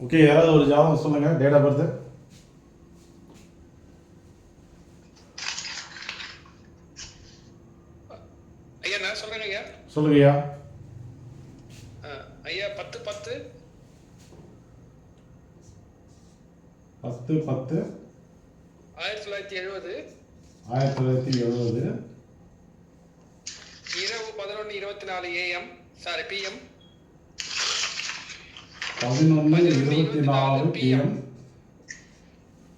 Okay, யாராவது ஒரு ஜாதகம் சொல்லுங்கள். Date of birth. ஐயா நான் சொல்றேங்க ஐயா. சொல்லுங்கய்யா. ஐயா 10/10 10/10 1970 1970 இரவு 11:24 AM சாரி PM 11:24 PM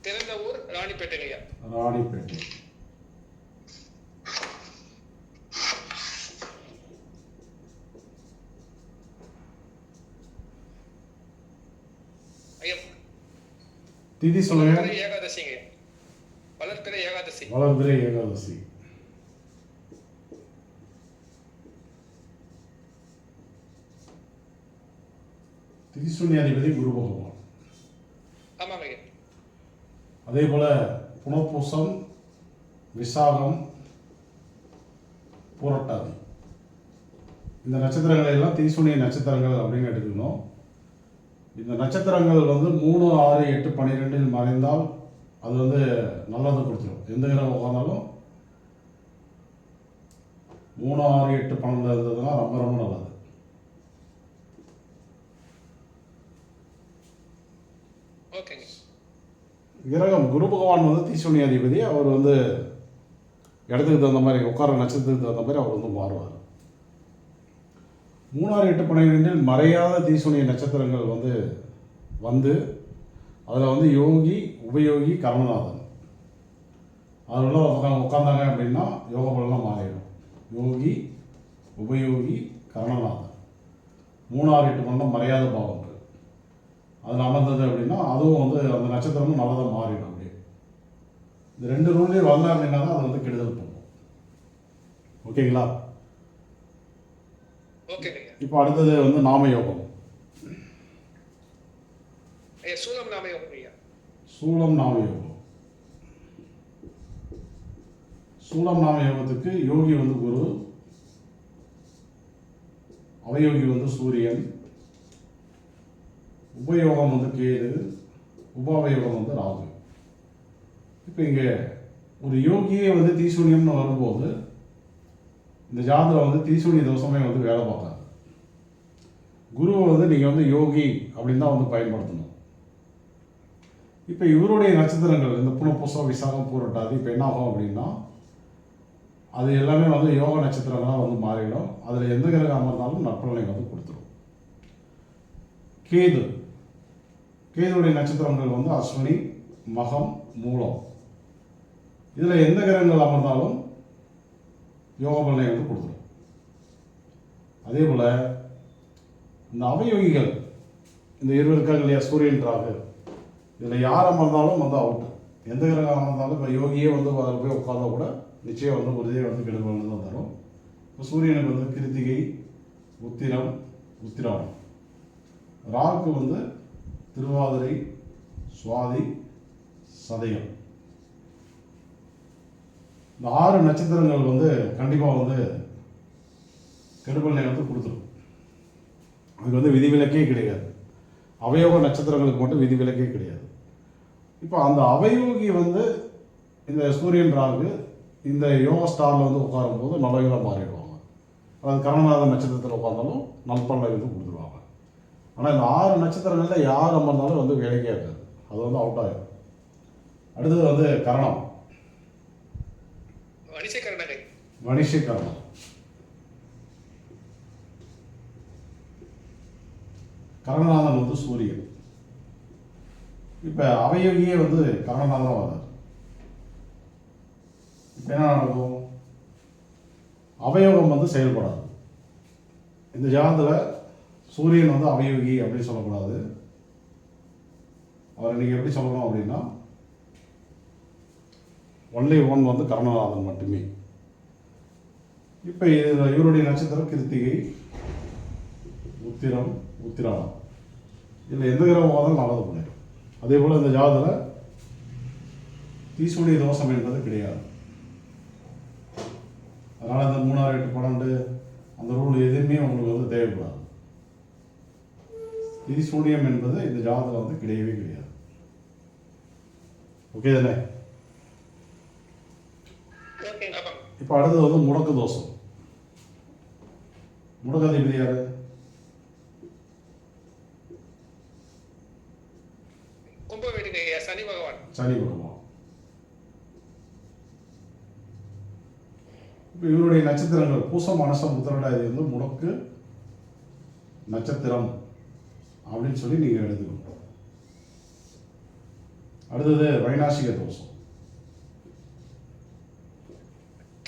திறந்த ஊர் ராணிப்பேட்டை ஐயா. ராணிப்பேட்டை. ஐயா திதி சொல்லுங்க. ஏகாதசிங்க. வளர்பிறை ஏகாதசி. வளர்பிறை ஏகாதசி. திதிசூன்யாதிபதி குரு பகவான். ஆமாங்க ஐயா. அதே போல புனர்பூசம், விசாகம், பூரட்டாதி இந்த நட்சத்திரங்களை எல்லாம் திதிசூன்ய நட்சத்திரங்கள் அப்படின்னு எடுத்துக்கணும். இந்த நட்சத்திரங்கள் 3, 6, 8, 12 மறைந்தால் அது நல்லதை கொடுத்துரும். எந்த கிரகம் உட்காந்தாலும் 3, 6, 8, 12 இருந்ததுன்னா ரொம்ப ரொம்ப நல்லது. ஓகேங்க. கிரகம் குரு பகவான் திதிசூன்யாதிபதி. அவர் இடத்துக்கு தகுந்த மாதிரி உட்கார நட்சத்திரத்துக்கு தகுந்த மாதிரி அவர் மாறுவார். 3, 6, 8, 12 மறையாத திதிசூன்ய நட்சத்திரங்கள் அதில் யோகி, உபயோகி, கர்மநாதன் அதெல்லாம் உட்காந்தாங்க அப்படின்னா யோக பலன்லாம் மாறிடும். யோகி, உபயோகி, கர்மநாதன் 3, 6, 8, 12 மறையாத பாவங்கள் அதில் அமர்ந்தது அப்படின்னா அதுவும் அந்த நட்சத்திரமும் நல்லதாக மாறிடும். அப்படியே இந்த 2 ரூல்லையும் வந்தார் அப்படின்னா தான் அது கெடுதல் பண்ணும். ஓகேங்களா? ஓகேங்க. இப்போ அடுத்தது நாமயோகம். ஐயா சூலம் நாமயோகம் ஐயா. சூலம் நாமயோகம். சூலம் நாமயோகத்துக்கு யோகி குரு, அவயோகி சூரியன், உபயோகம் கேது, உபாவயோகம் ராகு. இப்போ இங்கே ஒரு யோகியே திதிசூன்யம்னு வரும்போது இந்த ஜாதகம் திதிசூன்ய தோஷமே வேலை பார்க்காது. குருவை நீங்கள் யோகி அப்படின்னு தான் பயன்படுத்தணும். இப்போ இவருடைய நட்சத்திரங்கள் இந்த புனர்பூசம், விசாகம், பூரட்டாதி இப்போ என்ன ஆகும் அப்படின்னா அது எல்லாமே யோக நட்சத்திரங்களாக மாறிடும். அதில் எந்த கிரகம் அமர்ந்தாலும் நற்பலனை கொடுத்துரும். கேது. கேதுடைய நட்சத்திரங்கள் அஸ்வினி, மகம், மூலம். இதில் எந்த கிரகங்கள் அமர்ந்தாலும் யோக பலனை கொடுத்துரும். அதே போல் இந்த அவயோகிகள் இந்த 20 இருக்காங்க இல்லையா, சூரியன், ராகு, இதில் யார் அமர்ந்தாலும் அவுட்டு. எந்த கிரகம் அமர்ந்தாலும் இப்போ யோகியே அதில் போய் உட்காந்தா கூட நிச்சயம் உறுதியை கெடுபலன் தான் தரும். இப்போ சூரியனுக்கு கிருத்திகை, உத்திரம், உத்திராடம். ராகுக்கு திருவாதிரை, சுவாதி, சதயம். இந்த 6 நட்சத்திரங்கள் கண்டிப்பாக கெடுபலனை கொடுத்துரும். அதுக்கு விதிவிலக்கே கிடையாது. அவயோக நட்சத்திரங்களுக்கு மட்டும் விதிவிலக்கே கிடையாது. இப்போ அந்த அவயோகி இந்த சூரியன், ராகு இந்த யோக ஸ்டாரில் உட்காரும்போது நல்லவங்களாக மாறிடுவாங்க. அதாவது கர்மநாதன் நட்சத்திரத்தில் உட்காந்தாலும் நல்பலனை கொடுத்துருவாங்க. ஆனால் இந்த 6 நட்சத்திரங்களில் யார் அமர்ந்தாலும் வேலைக்கே இருக்காது. அது அவுட் ஆகிடும். அடுத்தது கரணம். வணிஷ கரணம். கரணநாதன் சூரியன். இப்போ அவயோகியே கரணநாதன் வர்றார். இப்போ என்ன நடக்கும்? அவயோகம் செயல்படாது. இந்த ஜாதகத்தில் சூரியன் அவயோகி அப்படின்னு சொல்லக்கூடாது. அவரை நீங்கள் எப்படி சொல்லணும் அப்படின்னா ஒன்லி ஒன் கரணநாதன் மட்டுமே. இப்போ இவருடைய நட்சத்திரம் கிருத்திகை, உத்திரம், உத்திராடம். இதில் எந்த கிரகமாக நல்லது பண்ணிடும். அதே போல் இந்த ஜாதகத்தில் திதிசூன்ய தோஷம் என்பது கிடையாது. அதனால் அந்த 3, 6, 8, 12 அந்த ரூல் எதுவுமே உங்களுக்கு தேவைப்படாது. விதி சூனியம் என்பது இந்த ஜாதகம் வந்து கிடையவே கிடையாது. ஓகே தானே? ஓகே. ஆமாம். இப்போ அடுத்தது வந்து முடக்கு தோஷம். முடக்கதிபதி யாரு? கும்ப வீடுங்க ஐயா, சனி பகவான். சனி பகவான். இப்போ இவருடைய நட்சத்திரங்கள் பூசம் மனசம் உத்திரட்டாதி வந்து முடக்கு நட்சத்திரம் அப்படின்னு சொல்லி நீங்கள் எடுத்துக்கணும். அடுத்தது வைநாசிக தோஷம்.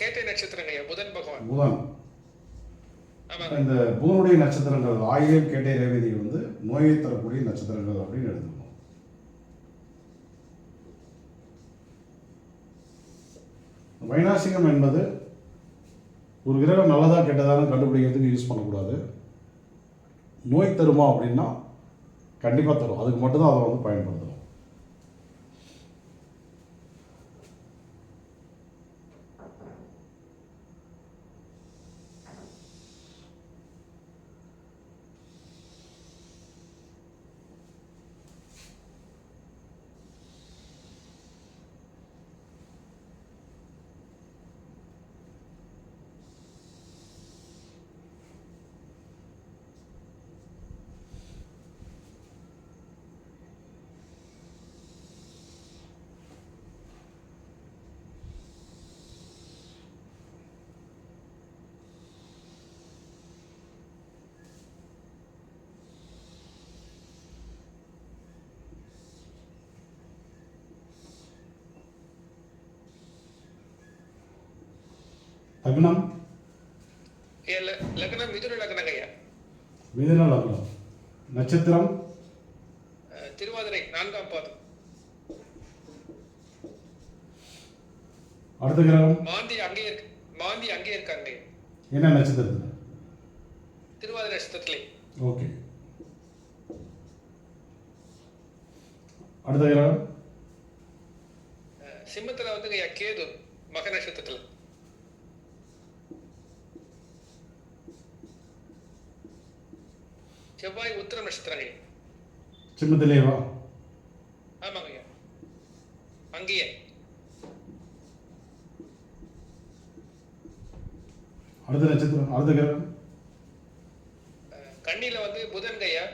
கேட்டை நட்சத்திரங்க ஐயா, புதன் பகவான். புதன். ஆமாங்க. இந்த புதனுடைய நட்சத்திரங்கள் ஆயிரம் கேட்டை ரேவதி வந்து நோயை தரக்கூடிய நட்சத்திரங்கள் அப்படின்னு எடுத்துக்கணும். வைநாசிகம் என்பது ஒரு கிரகம் நல்லதா கெட்டதான்னு கண்டுபிடிக்கிறதுக்கு யூஸ் பண்ணக்கூடாது. நோய் தருமா அப்படின்னா கண்டிப்பாக தரும். அதுக்கு மட்டும்தான் அதை வந்து பயன்படுத்தணும். லக்னம் ஐயா, லக்னம் மிதுன லக்னங்க ஐயா. மிதுன லக்னம். நட்சத்திரம் திருவாதிரை 4ஆம் பாதம். அடுத்த கிரகம் மாந்தி அங்கே இருக்காங்க ஐயா. என்ன நட்சத்திரத்தில்? திருவாதிரை நட்சத்திரத்திலே. ஓகே. அடுத்த கிரகம் சிம்மத்துல வந்துங்க ஐயா கேது மக நட்சத்திரத்துல. செவ்வாய் உத்திரம் நட்சத்திரங்க ஐயா. சிம்மத்திலேவா? ஆமாங்க ஐயா, அங்கேயே. அடுத்த நட்சத்திரம், அடுத்த கிரகம் கண்ணில வந்து புதன் ஐயா,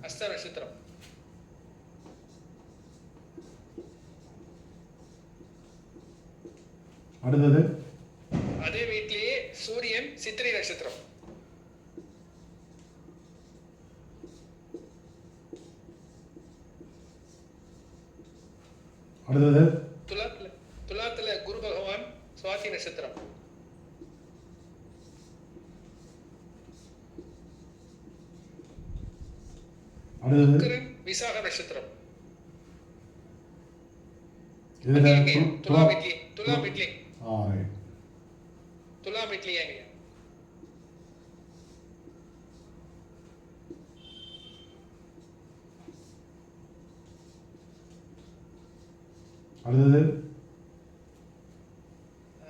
அஸ்த நட்சத்திரம். அடுத்தது அதே வீட்டிலேயே சூரியன் சித்திரை நட்சத்திரம். அடுத்தது துலாத்துல குரு பகவான் சுவாதி நட்சத்திரம். அடுத்தது சுக்கிரன் விசாக நட்சத்திரம். இதுல துலாம் இட்லி ரைட். துலாம் இட்லி ஏங்க. அடுத்தது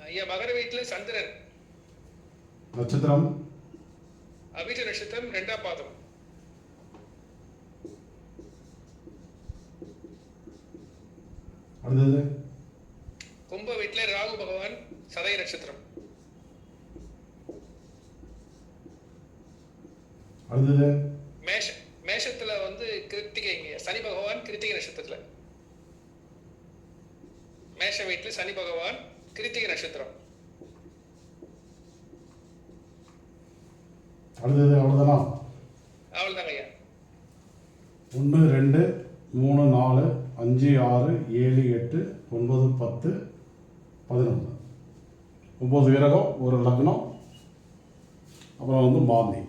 ஐயா மகர வீட்டுல சந்திரன். நட்சத்திரம் அவிட்ட நட்சத்திரம் 2ஆம் பாதம். அடுத்தது கும்ப வீட்டுல ராகு பகவான் சதய நட்சத்திரம். அடுத்தது மேஷத்துல வந்து கிருத்திகைங்க, சனி பகவான் கிருத்திகை நட்சத்திரத்துல. மேஷ வீட்டுல சனி பகவான் கிருத்திகை நட்சத்திரம். அடுத்தது அவ்வளோதானா? அவ்வளவுதாங்க ஐயா. 1 2 3 4 5 6 7 8 9 10 11 9 கிரகம், ஒரு லக்னம், அப்புறம் வந்து மாந்தி.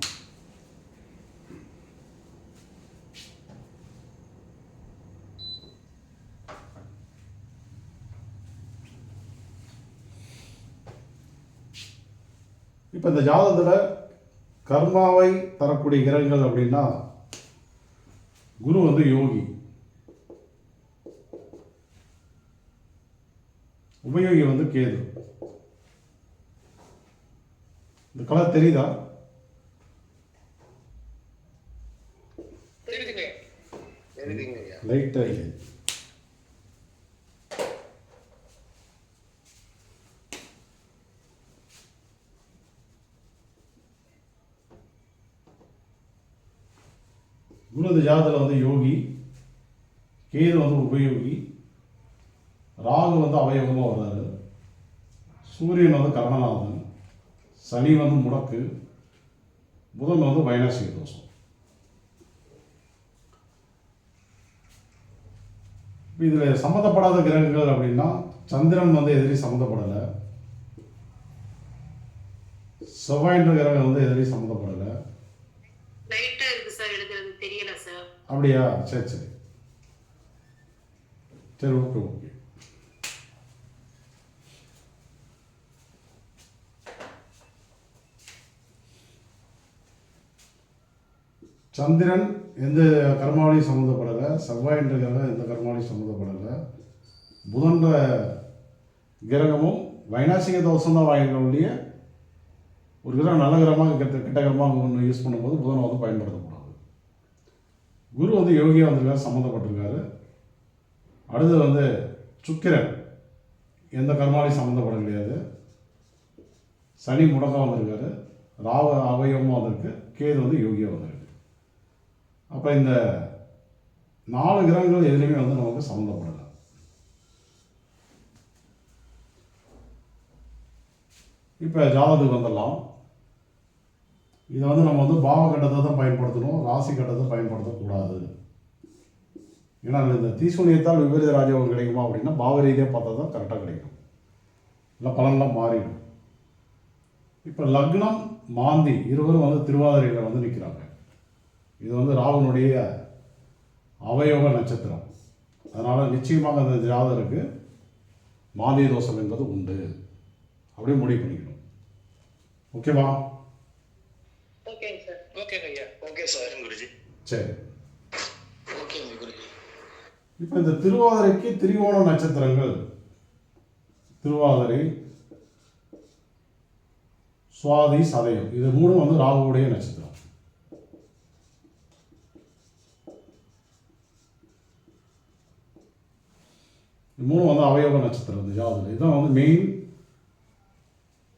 இப்போ இந்த ஜாதகத்தில் கர்மாவை தரக்கூடிய கிரகங்கள் அப்படின்னா குரு வந்து யோகி, உபயோகி வந்து கேது. இந்த கலர் தெரியுதா? லைட்டாக இல்லை. குரு ஜாதகத்தில் வந்து யோகி, கேது வந்து உபயோகி, ராகு வந்து அவயோகமாக வர்றாரு, சூரியன் வந்து கரணநாதன், சனி வந்து முடக்கு, புதன் வந்து வைனாசிக தோஷம். இதில் சம்மந்தப்படாத கிரகங்கள் அப்படின்னா சந்திரன் வந்து எதிரி சம்மந்தப்படலை, செவ்வாய்ன்ற கிரகம் வந்து எதிரி சம்மந்தப்படலை. அப்படியா? சரி சரி சரி, ஓகே ஓகே. சந்திரன் எந்த கர்மாவளியும் சம்மந்தப்படலை, செவ்வாய் என்ற கிரகம் எந்த கர்மாவளியும் சம்மந்தப்படலை, புதன்ற கிரகமும் வைனாசிக தோஷம் தான் வாங்கிய ஒரு கிரகம் நல்ல கிரகமாக கெட்ட கிரகமாக ஒன்று யூஸ் பண்ணும்போது புதனை வந்து பயன்படுத்தக்கூடாது. குரு வந்து யோகியாக வந்திருக்காரு, சம்மந்தப்பட்டிருக்காரு. அடுத்து வந்து சுக்கிரன் எந்த கர்மாவளியும் சம்மந்தப்பட கிடையாது, சனி முடக்கம் வந்திருக்காரு, ராகு அவயவமாக வந்திருக்கு, கேது வந்து யோகியாக வந்திருக்கு. அப்போ இந்த 4 கிரகங்கள் எதுலையுமே வந்து நமக்கு சம்மந்தப்படலை. இப்போ ஜாதகத்துக்கு வந்துடலாம். இதை வந்து நம்ம வந்து பாவ கட்டத்தை தான் பயன்படுத்தணும், ராசி கட்டத்தை பயன்படுத்தக்கூடாது. ஏன்னா இந்த தீசூனியத்தால் விபரீத ராஜயோகம் கிடைக்குமா அப்படின்னா பாவ ரீதியாக பார்த்தா தான் கரெக்டாக கிடைக்கும், இல்லை பலன்லாம் மாறிடும். இப்போ லக்னம் மாந்தி இருவரும் வந்து திருவாதிரையில் வந்து நிற்கிறாங்க. இது வந்து ராகுனுடைய அவயோக நட்சத்திரம். அதனால் நிச்சயமாக அந்த ஜாதகருக்கு மாந்தி தோஷம் என்பது உண்டு அப்படியே முடிவு பண்ணிக்கணும். ஓகேவா? ஓகேங்க சார். ஓகேங்க ஐயா. Okay sir Guruji. சரி, ஓகேங்க குருஜி. இப்போ இந்த திருவாதிரைக்கு திரிகோண நட்சத்திரங்கள் திருவாதிரை, சுவாதி, சதயம் இது 3 வந்து ராகுவுடைய நட்சத்திரம். இது 3 வந்து அவயோக நட்சத்திரம். இந்த ஜாதகம் இதுதான் வந்து மெயின்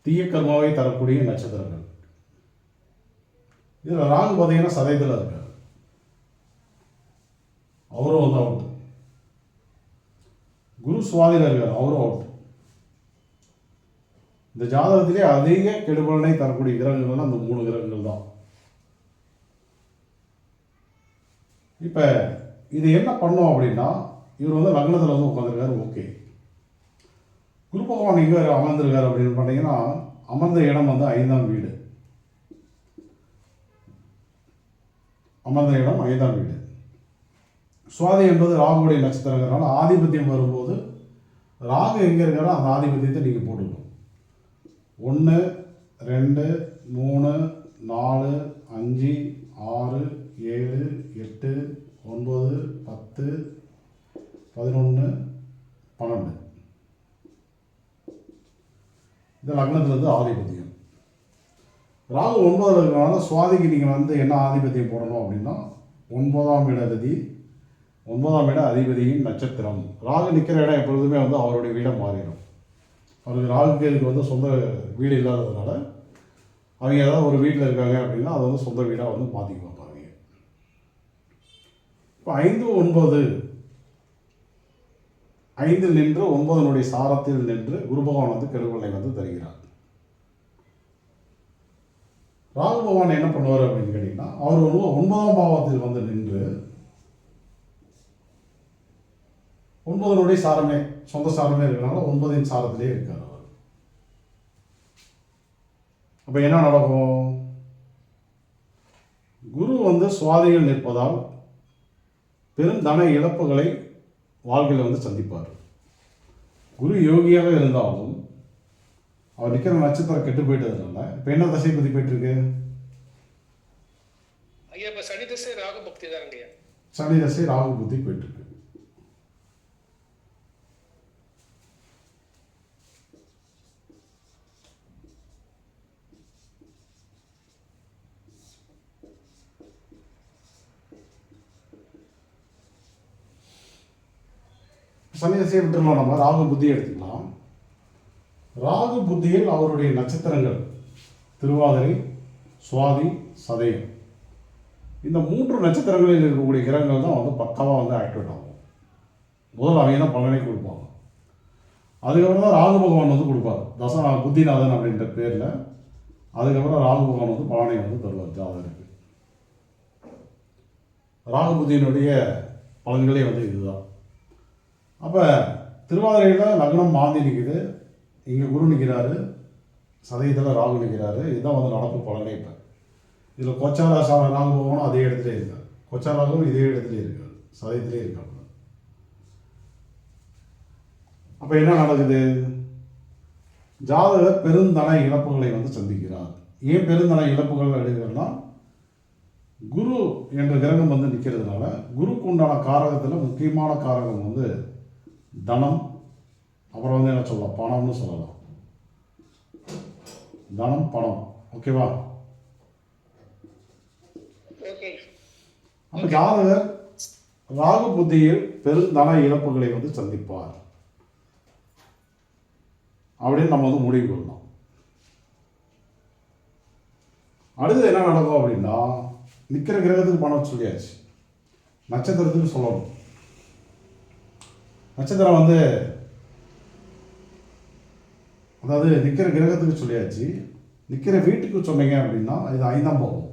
தீய கர்மாவை தரக்கூடிய நட்சத்திரங்கள். இதில் ராகு பார்த்தீங்கன்னா சதயத்தில் இருக்கார், அவரும் வந்து அவுட். குரு சுவாதியில் இருக்கார், அவரும் அவுட். இந்த ஜாதகத்திலே அதிக கெடுபலனை தரக்கூடிய கிரகங்கள்னா அந்த 3 கிரகங்கள் தான். இப்போ இது என்ன பண்ணும் அப்படின்னா, இவர் வந்து லக்னத்தில் வந்து உட்காந்துருக்காரு, ஓகே. குரு பகவான் எங்கே அமர்ந்திருக்காரு அப்படின்னு பார்த்தீங்கன்னா, அமர்ந்த இடம் வந்து 5ஆம் வீடு. அமர்ந்த இடம் 5ஆம் வீடு. சுவாதி என்பது ராகுடைய நட்சத்திரங்கிறனால ஆதிபத்தியம் வரும்போது ராகு எங்கே இருக்காரோ அந்த ஆதிபத்தியத்தை நீங்கள் போட்டுக்கணும். 1 2 3 4 5 6 7 8 9 10 11 12 இந்த லக்னத்திலிருந்து ஆதிபத்தியம். ராகு 9ல் இருக்கிறனால சுவாதிக்கு நீங்கள் வந்து என்ன ஆதிபத்தியம் போடணும் அப்படின்னா 9ஆம் இடதிபதி, 9ஆம் இட அதிபதியின் நட்சத்திரம். ராகு நிற்கிற இடம் எப்பொழுதுமே வந்து அவருடைய வீடை மாறிடும். அவருக்கு ராகுக்கு இதுக்கு வந்து சொந்த வீடு இல்லாததுனால அவங்க ஏதாவது ஒரு வீட்டில் இருக்காங்க அப்படின்னா அதை வந்து சொந்த வீடாக வந்து மாற்றிக்குவாங்க. இப்போ 5 9 5 நின்று 9 சாரத்தில் நின்று குரு பகவான் வந்து கெடுபலனை வந்து தருகிறார். ராகு பகவான் என்ன பண்ணுவார் அப்படின்னு கேட்டிங்கன்னா, அவர் வந்து 9ஆம் பாவத்தில் வந்து நின்று 9 சாரமே சொந்த சாரமே இருக்கிறனால 9 சாரத்திலே இருக்கார் அவர். அப்போ என்ன நடக்கும்? குரு வந்து சுவாதியில் நிற்பதால் பெரும் தன இழப்புகளை வாழ்க்கையில் வந்து சந்திப்பார். குரு யோகியாக இருந்தாலும் அவர் நிற்கிற நட்சத்திரம் கெட்டு போயிட்டதுனால இப்போ என்ன தசை பற்றி போயிட்டு இருக்கு? ஐயா இப்போ சனி திசை ராகு பக்தி தானங்க ஐயா. சனி தசை ராகு புத்தி போயிட்டு இருக்கு. சனி திசையை விட்டுடலாம், நம்ம ராகு புத்தியை எடுத்துக்கலாம். ராகு புத்தியில் அவருடைய நட்சத்திரங்கள் திருவாதிரை, சுவாதி, சதயம், இந்த 3 நட்சத்திரங்களில் இருக்கக்கூடிய கிரகங்கள் தான் வந்து பக்காவாக வந்து ஆக்டிவேட் ஆகும். முதல்ல அவங்க தான் பலனை கொடுப்பாங்க. அதுக்கப்புறம் தான் ராகு பகவான் வந்து கொடுப்பார், புத்திநாதன் அப்படின்ற பேரில். அதுக்கப்புறம் ராகு பகவான் வந்து பலனை வந்து தருவார் ஜாதகருக்கு. ராகு புத்தியினுடைய பலன்களே வந்து இதுதான். அப்போ திருவாதிரையில் லக்னம் மாந்தி நிற்குது, இங்கே குரு நிற்கிறாரு, சதயத்தில் ராகு நிற்கிறாரு. இதுதான் வந்து நடப்பு பலனே. இப்போ இதில் கொச்சார ராகு பகவானும் அதே இடத்துல இருக்கார், கொச்சார ராகுவும் இதே இடத்துல இருக்கார், சதயத்திலே இருக்காங்க. அப்போ என்ன நடக்குது? ஜாதகர் பெருந்தன இழப்புகளை வந்து சந்திக்கிறார். ஏன் பெருந்தன இழப்புகள் எடுக்கிறதுனா, குரு என்ற கிரகம் வந்து நிற்கிறதுனால குருக்கு உண்டான காரகத்தில் முக்கியமான காரகம் வந்து தனம். அப்புறம் வந்து என்ன சொல்லலாம், பணம்னு சொல்லலாம். தனம், பணம். ஓகேவா? அப்போ ஜாதகர் ராகு புத்தியில் பெருந்தன இழப்புகளை வந்து சந்திப்பார் அப்படின்னு நம்ம வந்து முடிவு கொள்ளலாம். அடுத்து என்ன நடக்கும் அப்படின்னா, நிற்கிற கிரகத்துக்கு பணம் சொல்லியாச்சு, நட்சத்திரத்துக்கு சொல்லணும். நட்சத்திரம் வந்து அதாவது நிற்கிற கிரகத்துக்கு சொல்லியாச்சு, நிற்கிற வீட்டுக்கு சொன்னீங்க அப்படின்னா இது 5ஆம் பாவம்.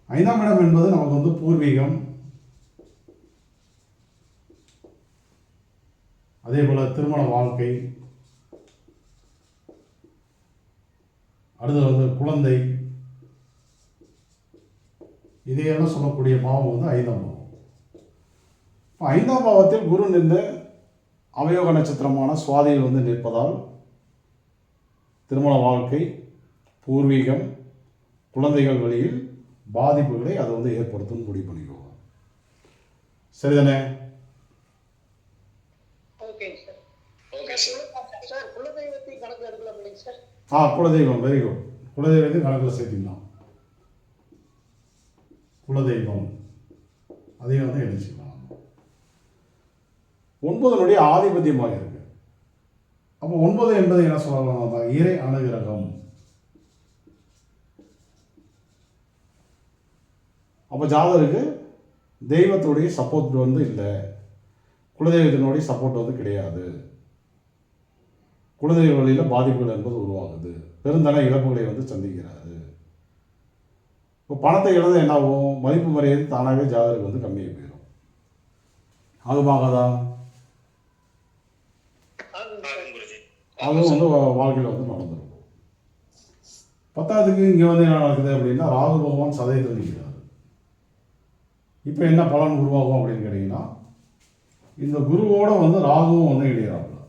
5ஆம் இடம் என்பது நமக்கு வந்து பூர்வீகம், அதே போல் திருமண வாழ்க்கை, அடுத்து வந்து குழந்தை, இதையெல்லாம் சொல்லக்கூடிய பாவம் வந்து 5ஆம் பாவம். இப்போ 5ஆம் பாவத்தில் குரு நின்று அவயோக நட்சத்திரமான சுவாதியில் வந்து நிற்பதால் திருமண வாழ்க்கை, பூர்வீகம், குழந்தைகள் வழியில் பாதிப்புகளை அது வந்து ஏற்படுத்தும் முடிவு பண்ணிக்குவோம். சரிதானே? குலதெய்வத்தை கணக்கு எடுக்கலாம் இல்லைங்க சார்? குலதெய்வம், வெரி குட். குலதெய்வத்தை கணக்கில் சேர்த்திக்கலாம். குலதெய்வம் அதையும் வந்து எடுத்துக்கலாம். 9 ஆதிபத்தியமாக இருக்கு. அப்போ 9 என்பது என்ன சொல்லலாம், இறை அனுகிரகம். அப்போ ஜாதகருக்கு தெய்வத்துடைய சப்போர்ட் வந்து இல்லை, குலதெய்வத்தினுடைய சப்போர்ட் வந்து கிடையாது. குலதெய்வ வழியில் பாதிப்புகள் என்பது உருவாகுது, பெருந்தன இழப்புகளை வந்து சந்திக்கிறாரு. இப்போ பணத்தை இழந்து என்ன ஆகும், மதிப்பு மரியாதை தானாகவே ஜாதகருக்கு வந்து கம்மியாக போயிடும். அதுவாகதான் அதுவும் வந்து வாழ்க்கையில் வந்து நடந்துடும். 10ஆவதுக்கு இங்கே வந்து என்ன நடக்குது அப்படின்னா, ராகு பகவான் சதயத்தில் நிற்கிறார். இப்போ என்ன பலன் உருவாகும் அப்படின்னு கேட்டிங்கன்னா, இந்த குருவோட வந்து ராகுவும் வந்து இணைகிறாப்புல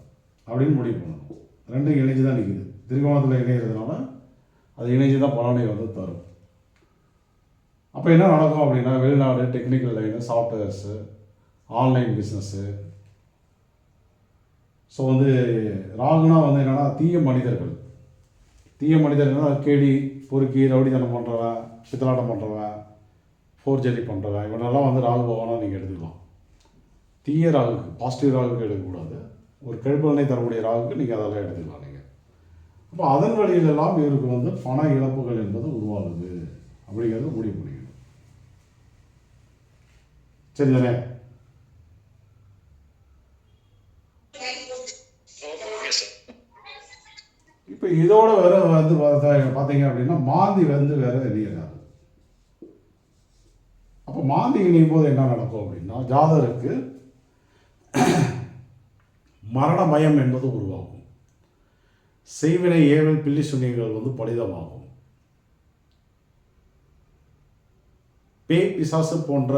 அப்படின்னு முடிவு பண்ணணும். ரெண்டும் இணைஞ்சு தான் நிற்குது. திரிகோணத்தில் இணைகிறதுனால அது இணைஞ்சு தான் பலனை வந்து தரும். அப்போ என்ன நடக்கும் அப்படின்னா, வெளிநாடு, technical line, softwares, online business. So வந்து ராகுனா வந்து என்னென்னா தீய மனிதர்கள். தீய மனிதர்கள்னால் கேடி, பொறுக்கி, ரவுடித்தனம் பண்ணுறவன், பித்தலாட்டம் பண்ணுறவன், ஃபோர்ஜரி பண்ணுறவன், இவனெல்லாம் வந்து ராகு பகவானாக நீங்கள் எடுத்துக்கலாம். தீய ராகுக்கு, பாசிட்டிவ் ராகுக்கு எடுக்கக்கூடாது. ஒரு கெடுபலனை தரக்கூடிய ராகுக்கு நீங்கள் அதெல்லாம் எடுத்துக்கலாம் நீங்கள். அப்போ அதன் வழியிலெல்லாம் இவருக்கு வந்து பண இழப்புகள் என்பது உருவாகுது அப்படிங்கிறது முடிவு பண்ணிக்கணும். சரிதானே? இப்போ இதோட வேற வந்து பார்த்தீங்க அப்படின்னா, மாந்தி வந்து வேற வெளியேறாது. அப்போ மாந்தி இணையும் போது என்ன நடக்கும் அப்படின்னா, ஜாதகருக்கு மரண பயம் என்பது உருவாகும். செய்வினை, ஏவல், பில்லி சுனியங்கள் வந்து பலிதமாகும். பேய், பிசாசு போன்ற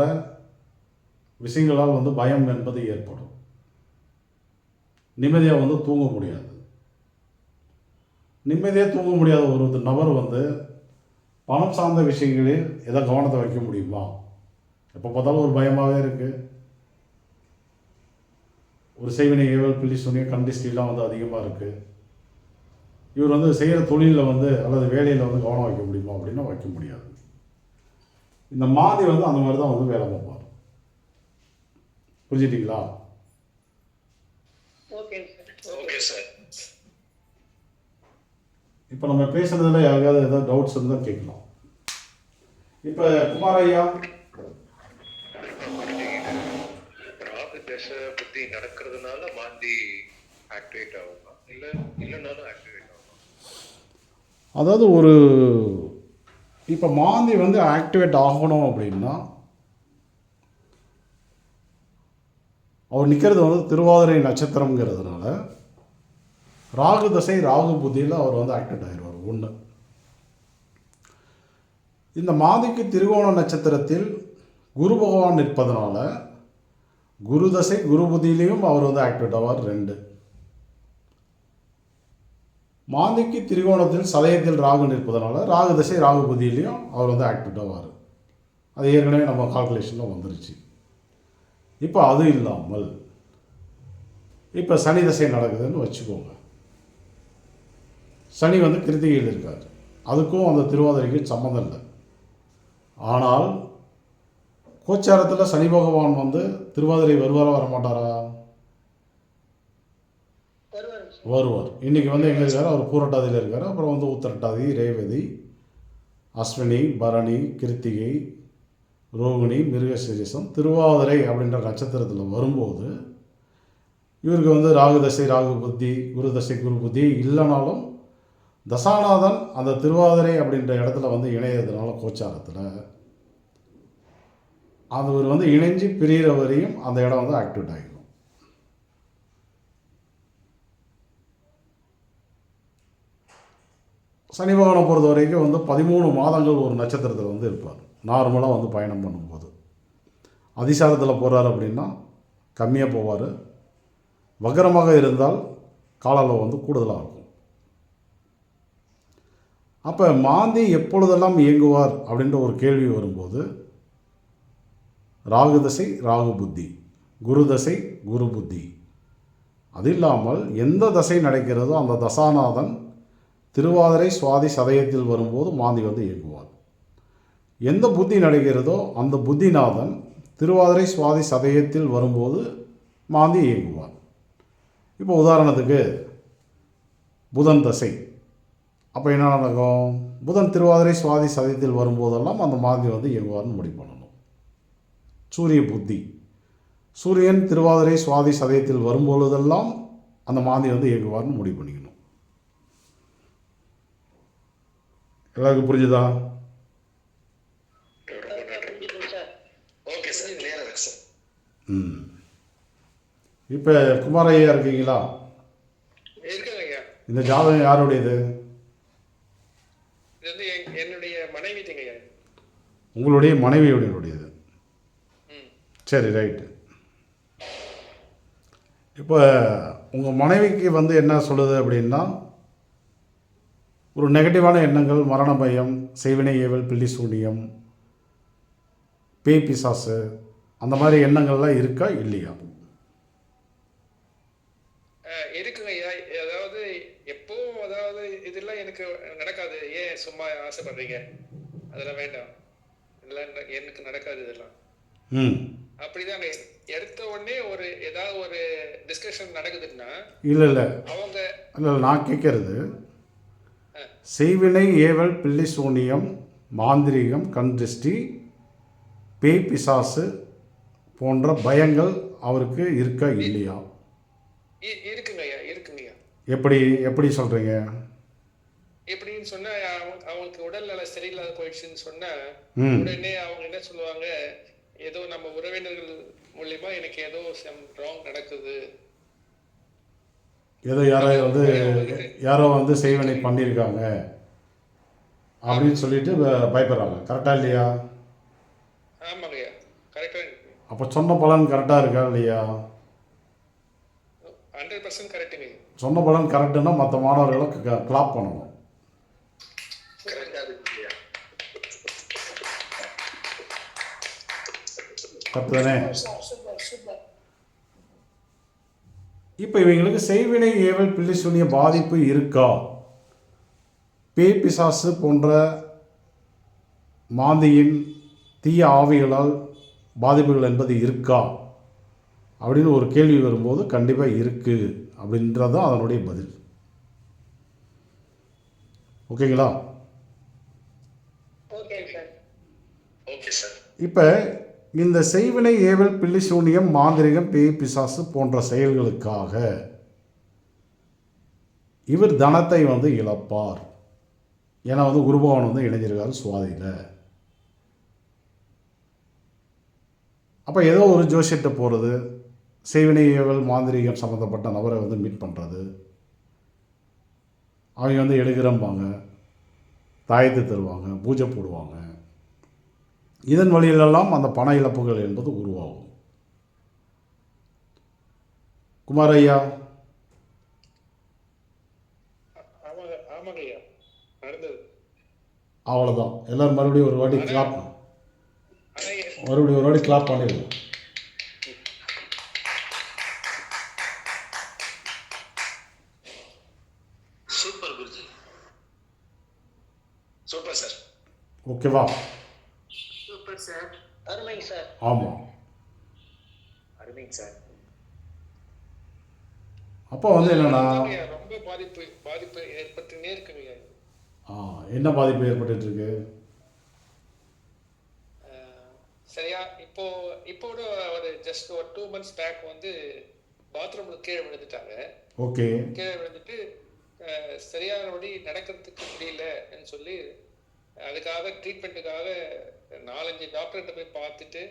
விஷயங்களால் வந்து பயம் என்பது ஏற்படும். நிம்மதியாக வந்து தூங்க முடியாது. நிம்மதியாக தூங்க முடியாத ஒரு நபர் வந்து பணம் சார்ந்த விஷயங்களில் எதை கவனத்தை வைக்க முடியுமா? எப்போ பார்த்தாலும் ஒரு பயமாகவே இருக்குது. ஒரு செய்வினை, ஏவல், பில்லி சுனிய, கண்டிஸ்டிலாம் வந்து அதிகமாக இருக்குது. இவர் வந்து செய்கிற தொழிலில் வந்து அல்லது வேலையில் வந்து கவனம் வைக்க முடியுமா அப்படின்னா வைக்க முடியாது. இந்த மாதிரி வந்து அந்த மாதிரி தான் வந்து வேலை பார்ப்பார். புரிஞ்சிட்டிங்களா? ஓகேங்க சார். Okay sir. இப்போ நம்ம பேசுறதுல யாருக்காவது ஏதாவது டவுட்ஸ் இருந்தால் கேட்கலாம். இப்போ குமார் ஐயா, ராகு தசை புத்தி நடக்கிறதுனால மாந்தி ஆக்டிவேட் ஆகுமா இல்லைனாலும் ஆக்டிவேட் ஆகுமா? அதாவது இப்போ மாந்தி வந்து ஆக்டிவேட் ஆகணும் அப்படின்னா அவர் நிற்கிறது வந்து திருவாதிரை நட்சத்திரங்கிறதுனால ராகு தசை ராகு புத்தியில் அவர் வந்து ஆக்டிவேட் ஆகிடுவார். ஒன்று, இந்த மாந்திக்கு திருவோண நட்சத்திரத்தில் குரு பகவான் நிற்பதனால குரு தசை குரு புத்தியிலையும் அவர் வந்து ஆக்டிவேட் ஆவார். 2, மாந்திக்கு திரிகோணத்தில் சதயத்தில் ராகு நிற்பதனால ராகு தசை ராகு புத்தியிலையும் அவர் வந்து ஆக்டிவேட் ஆவார். அது ஏற்கனவே நம்ம கால்குலேஷனில் வந்துருச்சு. இப்போ அது இல்லாமல் இப்போ சனி தசை நடக்குதுன்னு வச்சுக்கோங்க. சனி வந்து கிருத்திகையில் இருக்கார், அதுக்கும் அந்த திருவாதிரைக்கு சம்மந்தம் இல்லை. ஆனால் கோச்சாரத்தில் சனி பகவான் வந்து திருவாதிரை வருவாரா வரமாட்டாரா? வருவார். இன்றைக்கி வந்து எங்கே இருக்கார்? அவர் பூரட்டாதியில் இருக்கார். அப்புறம் வந்து உத்திரட்டாதி, ரேவதி, அஸ்வினி, பரணி, கிருத்திகை, ரோகிணி, மிருகசீரிசம், திருவாதிரை அப்படின்ற நட்சத்திரத்தில் வரும்போது இவருக்கு வந்து ராகு தசை ராகு புத்தி, குரு தசை குரு புத்தி இல்லைனாலும் தசாநாதன் அந்த திருவாதிரை அப்படின்ற இடத்துல வந்து இணையறதுனால கோச்சாரத்தில் அது ஒரு வந்து இணைஞ்சு பிரிகிற வரையும் அந்த இடம் வந்து ஆக்டிவேட் ஆகிடும். சனி பகவானை பொறுத்த வரைக்கும் வந்து 13 மாதங்கள் ஒரு நட்சத்திரத்தில் வந்து இருப்பார். நார்மலாக வந்து பயணம் பண்ணும்போது அதிசாரத்தில் போகிறார் அப்படின்னா கம்மியாக போவார். வக்கரமாக இருந்தால் காலால் வந்து கூடுதலாக இருக்கும். அப்போ மாந்தி எப்பொழுதெல்லாம் இயங்குவார் அப்படின்ற ஒரு கேள்வி வரும்போது ராகு தசை ராகு புத்தி, குரு தசை குரு புத்தி, அது இல்லாமல் எந்த தசை நடக்கிறதோ அந்த தசாநாதன் திருவாதிரை சுவாதி சதயத்தில் வரும்போது மாந்தி வந்து இயங்குவார். எந்த புத்தி நடக்கிறதோ அந்த புத்திநாதன் திருவாதிரை சுவாதி சதயத்தில் வரும்போது மாந்தி இயங்குவார். இப்போ உதாரணத்துக்கு புதன் தசை, அப்போ என்ன நடக்கும்? புதன் திருவாதிரை சுவாதி சதயத்தில் வரும்போதெல்லாம் அந்த மாந்தி வந்து இயங்குவார்னு முடிவு பண்ணணும். சூரிய புத்தி, சூரியன் திருவாதிரை சுவாதி சதயத்தில் வரும்பொழுதெல்லாம் அந்த மாந்தி வந்து இயங்குவார்னு முடிவு பண்ணிக்கணும். எல்லாருக்கும் புரிஞ்சுதா? ஓகே சார், கிளியரா இருக்கு சார். இப்போ குமார் ஐயா இருக்கீங்களா? இருக்குங்க ஐயா. இந்த ஜாதகம் யாருடையது? இது வந்து என்னுடைய மனைவி ஐயா. உங்களுடைய மனைவியுடையது. சரி, ரைட்டு. இப்போ உங்கள் மனைவிக்கு வந்து என்ன சொல்லுது அப்படின்னா, ஒரு நெகட்டிவான எண்ணங்கள், மரண பயம், செய்வினை ஏவல், பில்லி சூனியம், பேய் பிசாசு, அந்த மாதிரி எண்ணங்கள்லாம் இருக்கா இல்லையா? இருக்குங்க ஐயா. அதாவது எப்பவும் அதாவது இதெல்லாம் எனக்கு நடக்காது. ஏன் சும்மா ஆசைப்படுறீங்க? அதெல்லாம் வேண்டாம், இதெல்லாம் எனக்கு நடக்காது இதெல்லாம். அப்படிதான் எடுத்த உடனே ஏதாவது ஒரு டிஸ்கஷன் நடக்குதுன்னா இல்லை அவங்க இல்லை, நான் கேட்கறது செய்வினை ஏவல், பில்லி சூனியம், மாந்திரீகம், கண் திருஷ்டி, பேய் பிசாசு போன்ற பயங்கள் அவருக்கு இருக்கா இல்லையா? இருக்குங்க ஐயா, இருக்குங்க ஐயா. எப்படி சொல்கிறீங்க? எப்படின்னு சொன்னா அவங்களுக்கு உடல்நல சரியில்லாத போயிடுச்சுன்னு சொன்னா உடனே அவங்க என்ன சொல்லுவாங்க, ஏதோ நம்ம உறவினர்கள் மூலியமா எனக்கு ஏதோ ராங் நடக்குது, ஏதோ யாரோ வந்து செய்வினை பண்ணியிருக்காங்க அப்படின்னு சொல்லிட்டு பயப்படுறாங்க. கரெக்டாக இல்லையா? ஆமாங்க ஐயா, கரெக்டா இருக்கு. அப்போ சொன்ன பலன் கரெக்டாக இருக்கா இல்லையா? 100% கரெக்டுங்க. சொன்ன பலன் கரெக்டுன்னா மற்ற மாணவர்களை கிளாப் பண்ணணும். கரெக்டு தானே? இப்போ இவங்களுக்கு செய்வினை ஏவல், பில்லி சூனிய பாதிப்பு இருக்கா, பேய் பிசாசு போன்ற மாந்தியின் தீய ஆவிகளால் பாதிப்புகள் என்பது இருக்கா அப்படின்னு ஒரு கேள்வி வரும்போது கண்டிப்பாக இருக்குது அப்படின்றது தான் அதனுடைய பதில். ஓகேங்களா? Okay sir. இப்போ இந்த செய்வினை, ஏவல், பில்லி சூனியம், மாந்திரிகம், பேய், பிசாசு போன்ற செயல்களுக்காக இவர் தனத்தை வந்து இழப்பார். ஏன்னா வந்து குருபகவான் வந்து இணைஞ்சிருக்காரு சுவாதியில். அப்போ ஏதோ ஒரு ஜோசியத்தை போகிறது, செய்வினை, ஏவல், மாந்திரிகம் சம்மந்தப்பட்ட நபரை வந்து மீட் பண்ணுறது, அவங்க வந்து எடுக்கிறம்பாங்க, தாயத்து தருவாங்க, பூஜை போடுவாங்க. இதன் வழியிலெல்லாம் அந்த பண இழப்புகள் என்பது உருவாகும். குமாரையா, ஆமாங்க ஐயா, நடந்தது. அவ்வளோதான். எல்லோரும் மறுபடியும் ஒரு வாட்டி கிளாப் பண்ணிடுவோம். சூப்பர் குருஜி. Super sir. ஓகேவா? Super sir. அருமைங்க சார். ஆமாம். அருமைங்க சார். அப்போ வந்து என்னென்னா, ரொம்ப பாதிப்பு ஏற்பட்டுனே இருக்குங்க ஐயா. என்ன பாதிப்பு ஏற்பட்டுருக்கு? சரியா, இப்போ ஒரு ஜஸ்ட் ஒரு 2 months பேக் வந்து பாத்ரூம்ல கீழே விழுந்துட்டாங்க. ஓகே. கீழே விழுந்துட்டு சரியானபடி நடக்கிறதுக்கு முடியலன்னு சொல்லி அதுக்காக ட்ரீட்மெண்ட்டுக்காக 4-5 டாக்டர்கிட்ட போய் பார்த்துட்டு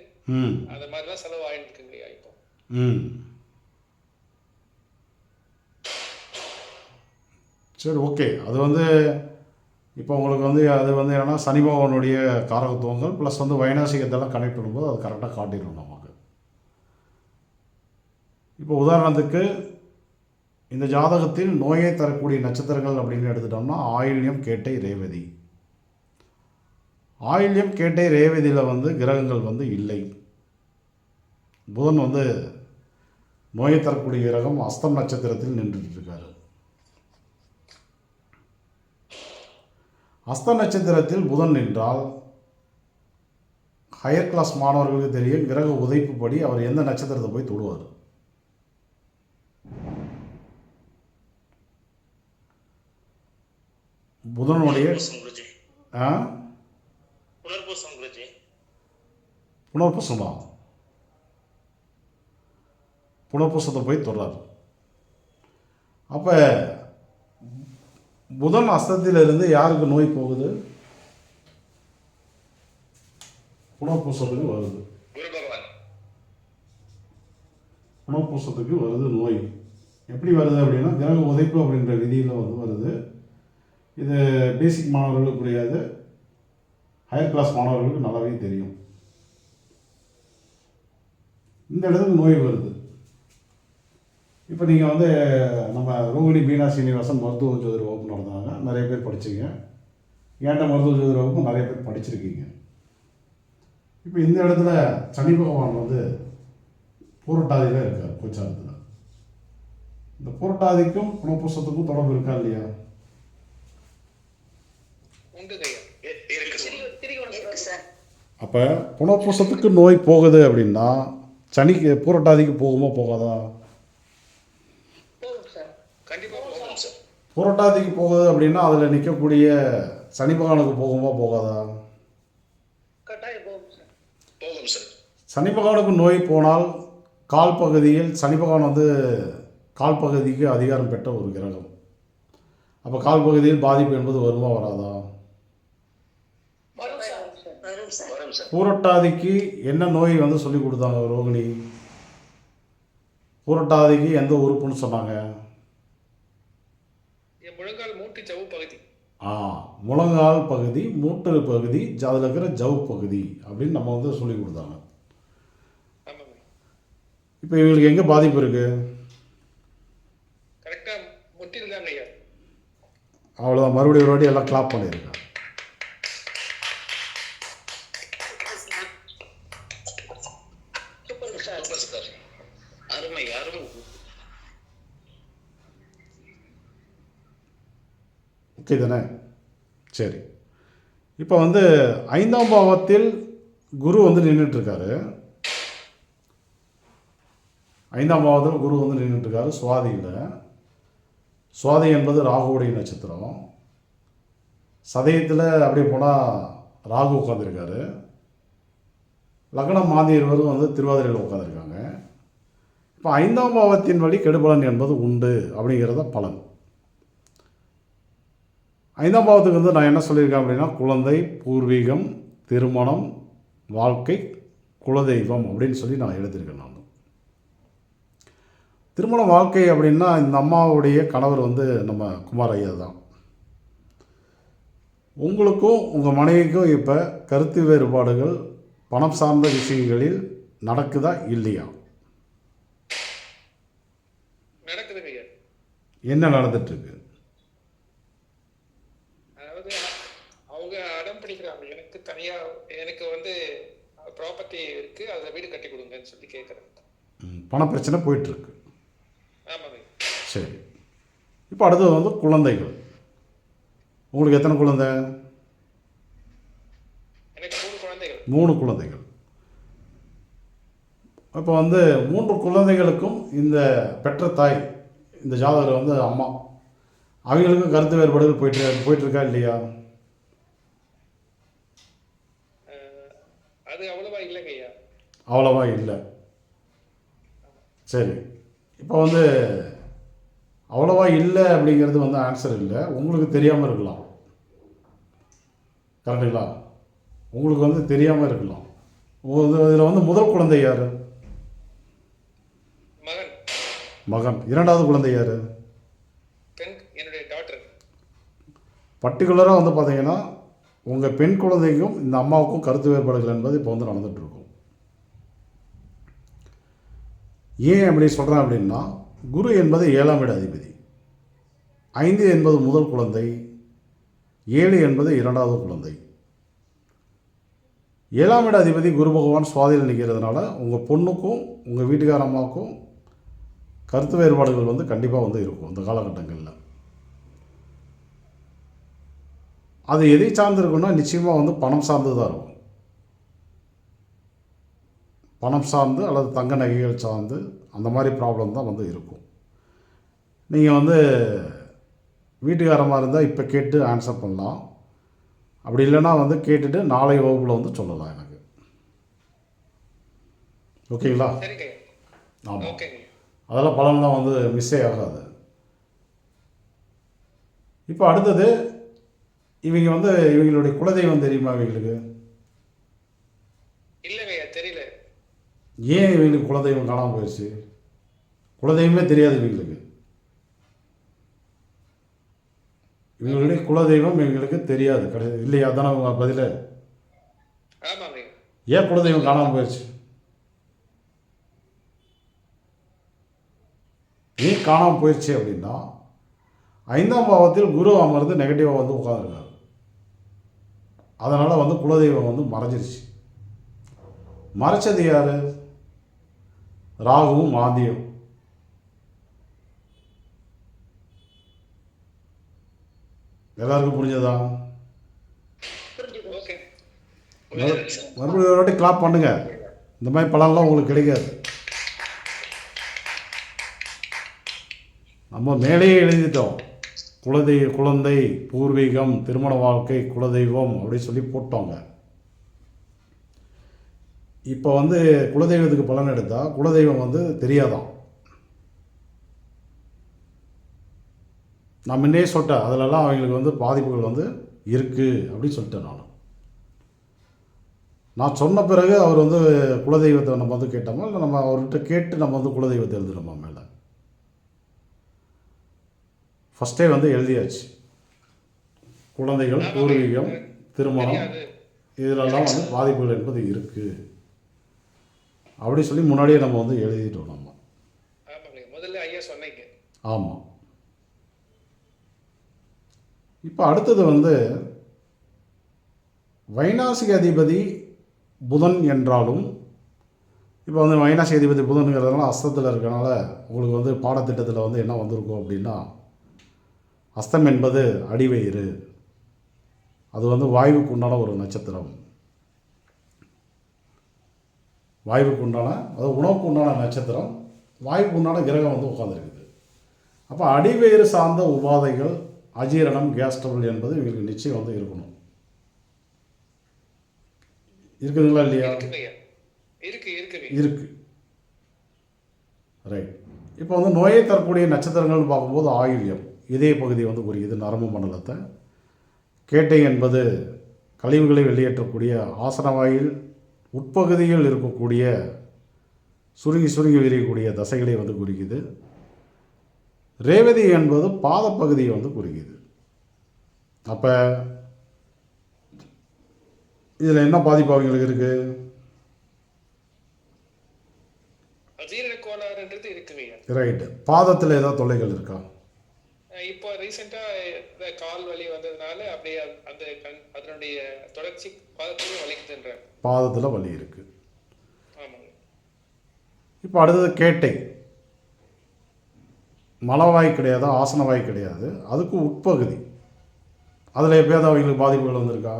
அந்த மாதிரிலாம் செலவு ஆகிட்டு இருக்குங்க ஐயா இப்போ. சரி, ஓகே. அது வந்து இப்போ உங்களுக்கு வந்து அது வந்து என்னென்னா சனி பகவானுடைய காரகத்துவங்கள் ப்ளஸ் வந்து வைநாசிகத்தெல்லாம் கனெக்ட் பண்ணும்போது அது கரெக்டாக காட்டிடும் நமக்கு. இப்போ உதாரணத்துக்கு இந்த ஜாதகத்தில் நோயை தரக்கூடிய நட்சத்திரங்கள் அப்படின்னு எடுத்துட்டோம்னா ஆயில்யம், கேட்டை, ரேவதி. ஆயில்யம், கேட்டை, ரேவதியில் வந்து கிரகங்கள் வந்து இல்லை. புதன் வந்து நோயை தரக்கூடிய கிரகம் அஸ்தம் நட்சத்திரத்தில் நின்றுட்டு இருக்காரு. அஸ்த நட்சத்திரத்தில் புதன் நின்றால் ஹையர் கிளாஸ் மாணவர்களுக்கு தெரியும் கிரக உதைப்புப்படி அவர் எந்த நட்சத்திரத்தை போய் தொடுவார். புதனுடைய புனர்பூசமா புனர்பூசத்தை போய் தொடுறார். அப்போ புதன் அஸ்தத்திலிருந்து யாருக்கு நோய் போகுது? புனர்பூசத்துக்கு வருது. புனர்பூசத்துக்கு வருது நோய். எப்படி வருது அப்படின்னா கிரக உதைப்பு அப்படின்ற விதியில் வந்து வருது. இது பேசிக் மாணவர்களுக்கு புரியாது, ஹையர் கிளாஸ் மாணவர்களுக்கு நல்லாவே தெரியும். இந்த இடத்துக்கு நோய் வருது. இப்போ நீங்கள் வந்து நம்ம ரோகிணி மீனா சீனிவாசன் மருத்துவ ஜோதிட வகுப்பு நடந்தாங்க, நிறைய பேர் படிச்சிங்க. ஏன்ட்ட மருத்துவ ஜோதிட வகுப்பு நிறைய பேர் படிச்சிருக்கீங்க. இப்போ இந்த இடத்துல சனி பகவான் வந்து பூரட்டாதியில் இருக்கார், கோச்சாரத்தில். இந்த பூரட்டாதிக்கும் புனர்பூசத்துக்கும் தொடர்பு இருக்கா இல்லையா? அப்போ புனர்பூசத்துக்கு நோய் போகுது அப்படின்னா சனிக்கு பூரட்டாதிக்கு போகுமா போகாதா? புரட்டாதிக்கு போகுது அப்படின்னா அதில் நிற்கக்கூடிய சனி பகவானுக்கு போகுமா போகாதா? சனி பகவானுக்கு நோய் போனால் கால் பகுதியில் சனி பகவான் வந்து கால் பகுதிக்கு அதிகாரம் பெற்ற ஒரு கிரகம். அப்போ கால் பகுதியில் பாதிப்பு என்பது வருமா வராதா? பூரட்டாதிக்கு என்ன நோய் வந்து சொல்லி கொடுத்தாங்க ரோகிணி? பூரட்டாதிக்கு எந்த உறுப்புன்னு சொன்னாங்க? முழங்கால் பகுதி, மூட்டு பகுதி, அதில் இருக்கிற ஜவ் பகுதி அப்படின்னு நம்ம வந்து சொல்லி கொடுத்தாங்க. இப்போ இவங்களுக்கு எங்கே பாதிப்பு இருக்கு? அவ்வளோதான். மறுபடியும் ஒரு வாட்டி எல்லாம் கிளாப் பண்ணியிருக்காங்க. ஓகே தானே? சரி. இப்போ வந்து 5ஆம் பாவத்தில் குரு வந்து நின்றுட்டுருக்காரு. 5ஆம் பாவத்தில் குரு வந்து நின்றுட்டு இருக்காரு சுவாதியில். சுவாதி என்பது ராகுவுடைய நட்சத்திரம். சதயத்தில் அப்படியே போனால் ராகு உட்காந்துருக்காரு. லக்னம் மாந்தி இருவரும் வந்து திருவாதிரையில் உட்காந்துருக்காங்க. இப்போ 5ஆம் பாவத்தின் வழி கெடுபலன் என்பது உண்டு அப்படிங்கிறத பலன். 5ஆம் பாவத்துக்கு வந்து நான் என்ன சொல்லியிருக்கேன் அப்படின்னா, குழந்தை, பூர்வீகம், திருமணம், வாழ்க்கை, குலதெய்வம் அப்படின்னு சொல்லி நான் எழுதியிருக்கேன். நான் திருமண வாழ்க்கை அப்படின்னா இந்த அம்மாவுடைய கணவர் வந்து நம்ம குமார் ஐயா தான். உங்களுக்கும் உங்கள் மனைவிக்கும் இப்போ கருத்து வேறுபாடுகள் பணம் சார்ந்த விஷயங்களில் நடக்குதா இல்லையா? நடக்குதுங்க ஐயா. என்ன நடந்துட்டுருக்கு? அதாவது அவங்க அடம் பிடிக்கிறாங்க, எனக்கு தனியா எனக்கு வந்து ப்ராப்பர்ட்டி இருக்கு, அதில் வீடு கட்டி கொடுங்கன்னு சொல்லி கேட்குறாங்க. பண பிரச்சனை போயிட்டுருக்கு. ஆமாங்க. சரி, இப்போ அடுத்தது வந்து குழந்தைகள். உங்களுக்கு எத்தனை குழந்தை? எனக்கு 3 குழந்தைகள். 3 குழந்தைகள். இப்போ வந்து 3 குழந்தைகளுக்கும் இந்த பெற்ற தாய், இந்த ஜாதகர் வந்து அம்மா, அவங்களுக்கும் கருத்து வேறுபாடுகள் போயிட்டுருக்கா இல்லையா? அது அவ்வளவா இல்லைங்க ஐயா. அவ்வளவா இல்லை. சரி, இப்போ வந்து அவ்வளவா இல்லை அப்படிங்கிறது வந்து ஆன்சர் இல்லை, உங்களுக்கு தெரியாமல் இருக்கலாம். கரெக்டுங்களா? உங்களுக்கு வந்து தெரியாமல் இருக்கலாம். இதில் வந்து முதல் குழந்தை யார்? மகன். மகன். இரண்டாவது குழந்தை யார்? பெண், என்னுடைய டாக்டர். பர்டிகுலராக வந்து பார்த்தீங்கன்னா உங்கள் பெண் குழந்தைக்கும் இந்த அம்மாவுக்கும் கருத்து வேறுபாடுகள் என்பது இப்போ வந்து நடந்துகிட்ருக்கும். ஏன் அப்படி சொல்கிறேன் அப்படின்னா, குரு என்பது 7ஆம் இட அதிபதி, 5 என்பது முதல் குழந்தை, 7 என்பது இரண்டாவது குழந்தை. 7ஆம் இட அதிபதி குரு பகவான் சுவாதியில் நிற்கிறதுனால உங்கள் பொண்ணுக்கும் உங்கள் வீட்டுக்கார அம்மாவுக்கும் கருத்து வேறுபாடுகள் வந்து கண்டிப்பாக வந்து இருக்கும் இந்த காலகட்டங்களில். அது எதை சார்ந்து இருக்குன்னா நிச்சயமாக வந்து பணம் சார்ந்து தான் இருக்கும். பணம் சார்ந்து அல்லது தங்க நகைகள் சார்ந்து அந்த மாதிரி ப்ராப்ளம் தான் வந்து இருக்கும். நீங்கள் வந்து வீட்டுக்காரமாக இருந்தால் இப்போ கேட்டு ஆன்சர் பண்ணலாம். அப்படி இல்லைன்னா வந்து கேட்டுட்டு நாளை வகுப்பில் வந்து சொல்லலாம் எனக்கு. ஓகேங்களா? சரிங்க. ஆமாம், ஓகேங்க. அதெல்லாம் பலன்லாம் வந்து மிஸ்ஸே ஆகாது. இப்போ அடுத்தது, இவங்க வந்து இவங்களுடைய குலதெய்வம் தெரியுமா இவங்களுக்கு? இல்லைங்க ஐயா, தெரியல. ஏன் இவங்களுக்கு குலதெய்வம் காணாமல் போயிடுச்சு? குலதெய்வமே தெரியாது இவங்களுக்கு. இவங்களுடைய குலதெய்வம் எங்களுக்கு தெரியாது கிடையாது இல்லையா? அதான பதில். ஆமாங்க. ஏன் குலதெய்வம் காணாமல் போயிடுச்சு? ஏன் காணாமல் போயிடுச்சு அப்படின்னா, 5ஆம் பாவத்தில் குரு அமர்ந்து நெகட்டிவாக வந்து உட்காந்துருக்காரு. அதனால் வந்து குலதெய்வம் வந்து மறைஞ்சிருச்சு. மறைச்சது யார்? ராகுவும் மாந்தியும். எல்லாருக்கும் புரிஞ்சதா? ஓகே. மறுபடியும் ஒரு வாட்டி கிளாப் பண்ணுங்க. இந்த மாதிரி பலன்லாம் உங்களுக்கு கிடைக்காது. நம்ம மேலேயே எழுதிட்டோம், குழந்தை, பூர்வீகம், திருமண வாழ்க்கை, குலதெய்வம் அப்படின்னு சொல்லி போட்டோங்க. இப்போ வந்து குலதெய்வத்துக்கு பலன் எடுத்தால் குலதெய்வம் வந்து தெரியாதான். நான் முன்னே சொல்லிட்டேன், அதிலெல்லாம் அவங்களுக்கு வந்து பாதிப்புகள் வந்து இருக்குது அப்படின்னு சொல்லிட்டேன். நான் சொன்ன பிறகு அவர் வந்து குலதெய்வத்தை நம்ம வந்து கேட்டோமா, இல்லை நம்ம அவர்கிட்ட கேட்டு நம்ம வந்து குலதெய்வத்தை எழுதுகிறோமா? மேலே ஃபஸ்ட்டே வந்து எழுதியாச்சு. குழந்தைகள், பூர்வீகம், திருமணம், இதிலெல்லாம் வந்து பாதிப்புகள் என்பது இருக்குது அப்படி சொல்லி முன்னாடியே நம்ம வந்து எழுதிட்டோம் நம்ம. முதல்ல ஐயா சொன்னீங்க. ஆமாம். இப்போ அடுத்தது வந்து வைநாசிக அதிபதி புதன் என்றாலும், இப்போ வந்து வைநாசிக அதிபதி புதன்கிறதுனால அஸ்தத்தில் இருக்கனால உங்களுக்கு வந்து பாடத்திட்டத்தில் வந்து என்ன வந்திருக்கும் அப்படின்னா, அஸ்தம் என்பது அடிவயிறு, அது வந்து வாயுவுக்கு உண்டான ஒரு நட்சத்திரம். வாயுவுக்கு உண்டான, அது உணவுக்கு உண்டான நட்சத்திரம். வாய்ப்பு உண்டான கிரகம் வந்து உட்காந்துருக்குது. அப்போ அடிவயிறு சார்ந்த உபாதைகள், அஜீரணம், கேஸ் ட்ரபிள் என்பது இவங்களுக்கு நிச்சயம் வந்து இருக்கணும். இருக்குதுங்களா இல்லையா? இருக்குங்கய்யா. இருக்குங்க. இருக்கு. ரைட். இப்போ வந்து நோயை தரக்கூடிய நட்சத்திரங்கள்னு பார்க்கும்போது ஆயில்யம் இதய பகுதி வந்து குறிக்குது, நரம்பு மண்டலத்தை. கேட்டை என்பது கழிவுகளை வெளியேற்றக்கூடிய ஆசனவாயில் உட்பகுதியில் இருக்கக்கூடிய சுருங்கி சுருங்கி விரியக்கூடிய தசைகளை வந்து குறிக்குது. ரேவதி என்பது பாதப்பகுதியை வந்து குறிக்குது. அப்போ இதில் என்ன பாதிப்பு அவங்களுக்கு இருக்குது? அஜீரண கோளாறுன்றது இருக்குங்கய்யா. ரைட்டு. பாதத்தில் ஏதாவது தொல்லைகள் இருக்கா? இப்போ ரீசெண்டா கால் வலி வந்ததுனால அப்படியே அந்த அதனுடைய தொடர்ச்சி பாதத்திலே வலிக்குதுன்ற. பாதத்தில் வலி இருக்குது. ஆமாங்க. இப்போ அடுத்தது கேட்டை. மலவாய் கிடையாது, ஆசனவாய் கிடையாது, அதுக்கு உட்பகுதி. அதில் எப்பயாவது அவங்களுக்கு பாதிப்புகள் வந்திருக்கா?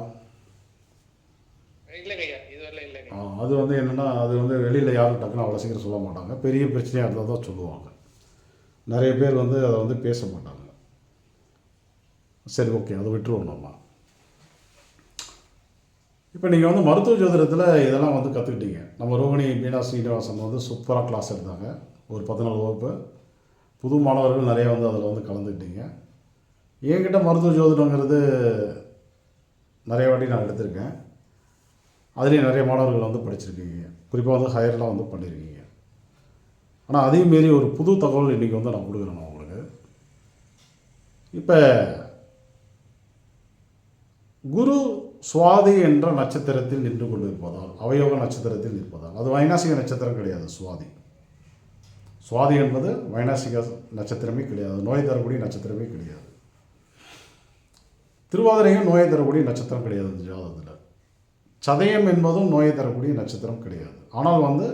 இல்லைங்கய்யா, இதுவரை இல்லைங்க. அது வந்து என்னென்னா, அது வந்து வெளியில் யாரும் டக்குன்னு அவ்வளோ சீக்கிரம் சொல்ல மாட்டாங்க. பெரிய பிரச்சனையாக இருந்தால் தான் சொல்லுவாங்க. நிறைய பேர் வந்து அதை வந்து பேச மாட்டாங்க. சரி, ஓகே, அதை விட்டுருவோம் நம்ம. இப்போ நீங்கள் வந்து மருத்துவ ஜோதிடத்தில் இதெல்லாம் வந்து கற்றுக்கிட்டீங்க. நம்ம ரோகிணி மீனா ஸ்ரீனிவாசன் வந்து சூப்பராக கிளாஸ் எடுத்தாங்க, ஒரு 14 வகுப்பு. புது மாணவர்கள் நிறைய வந்து அதில் வந்து கலந்துக்கிட்டீங்க. என்கிட்ட மருத்துவ ஜோதிடங்கிறது நிறைய வாட்டி நான் எடுத்திருக்கேன். அதுலேயும் நிறைய மாணவர்கள் வந்து படிச்சிருக்கீங்க, குறிப்பாக வந்து ஹையர்லாம் வந்து பண்ணியிருக்கீங்க. ஆனால் அதையும் மீறி ஒரு புது தகவல் இன்றைக்கி வந்து நான் கொடுக்குறேன் நான் உங்களுக்கு. இப்போ குரு சுவாதி என்ற நட்சத்திரத்தில் நின்று கொண்டு இருப்பதால், அவயோக நட்சத்திரத்தில் இருப்பதால், அது வைநாசிக நட்சத்திரம் கிடையாது. சுவாதி என்பது வைநாசிக நட்சத்திரமே கிடையாது, நோய் தரக்கூடிய நட்சத்திரமே கிடையாது. திருவாதிரையும் நோயை தரக்கூடிய நட்சத்திரம் கிடையாது இந்த ஜாதகத்தில். சதயம் என்பதும் நோயை தரக்கூடிய நட்சத்திரம் கிடையாது. ஆனால் வந்து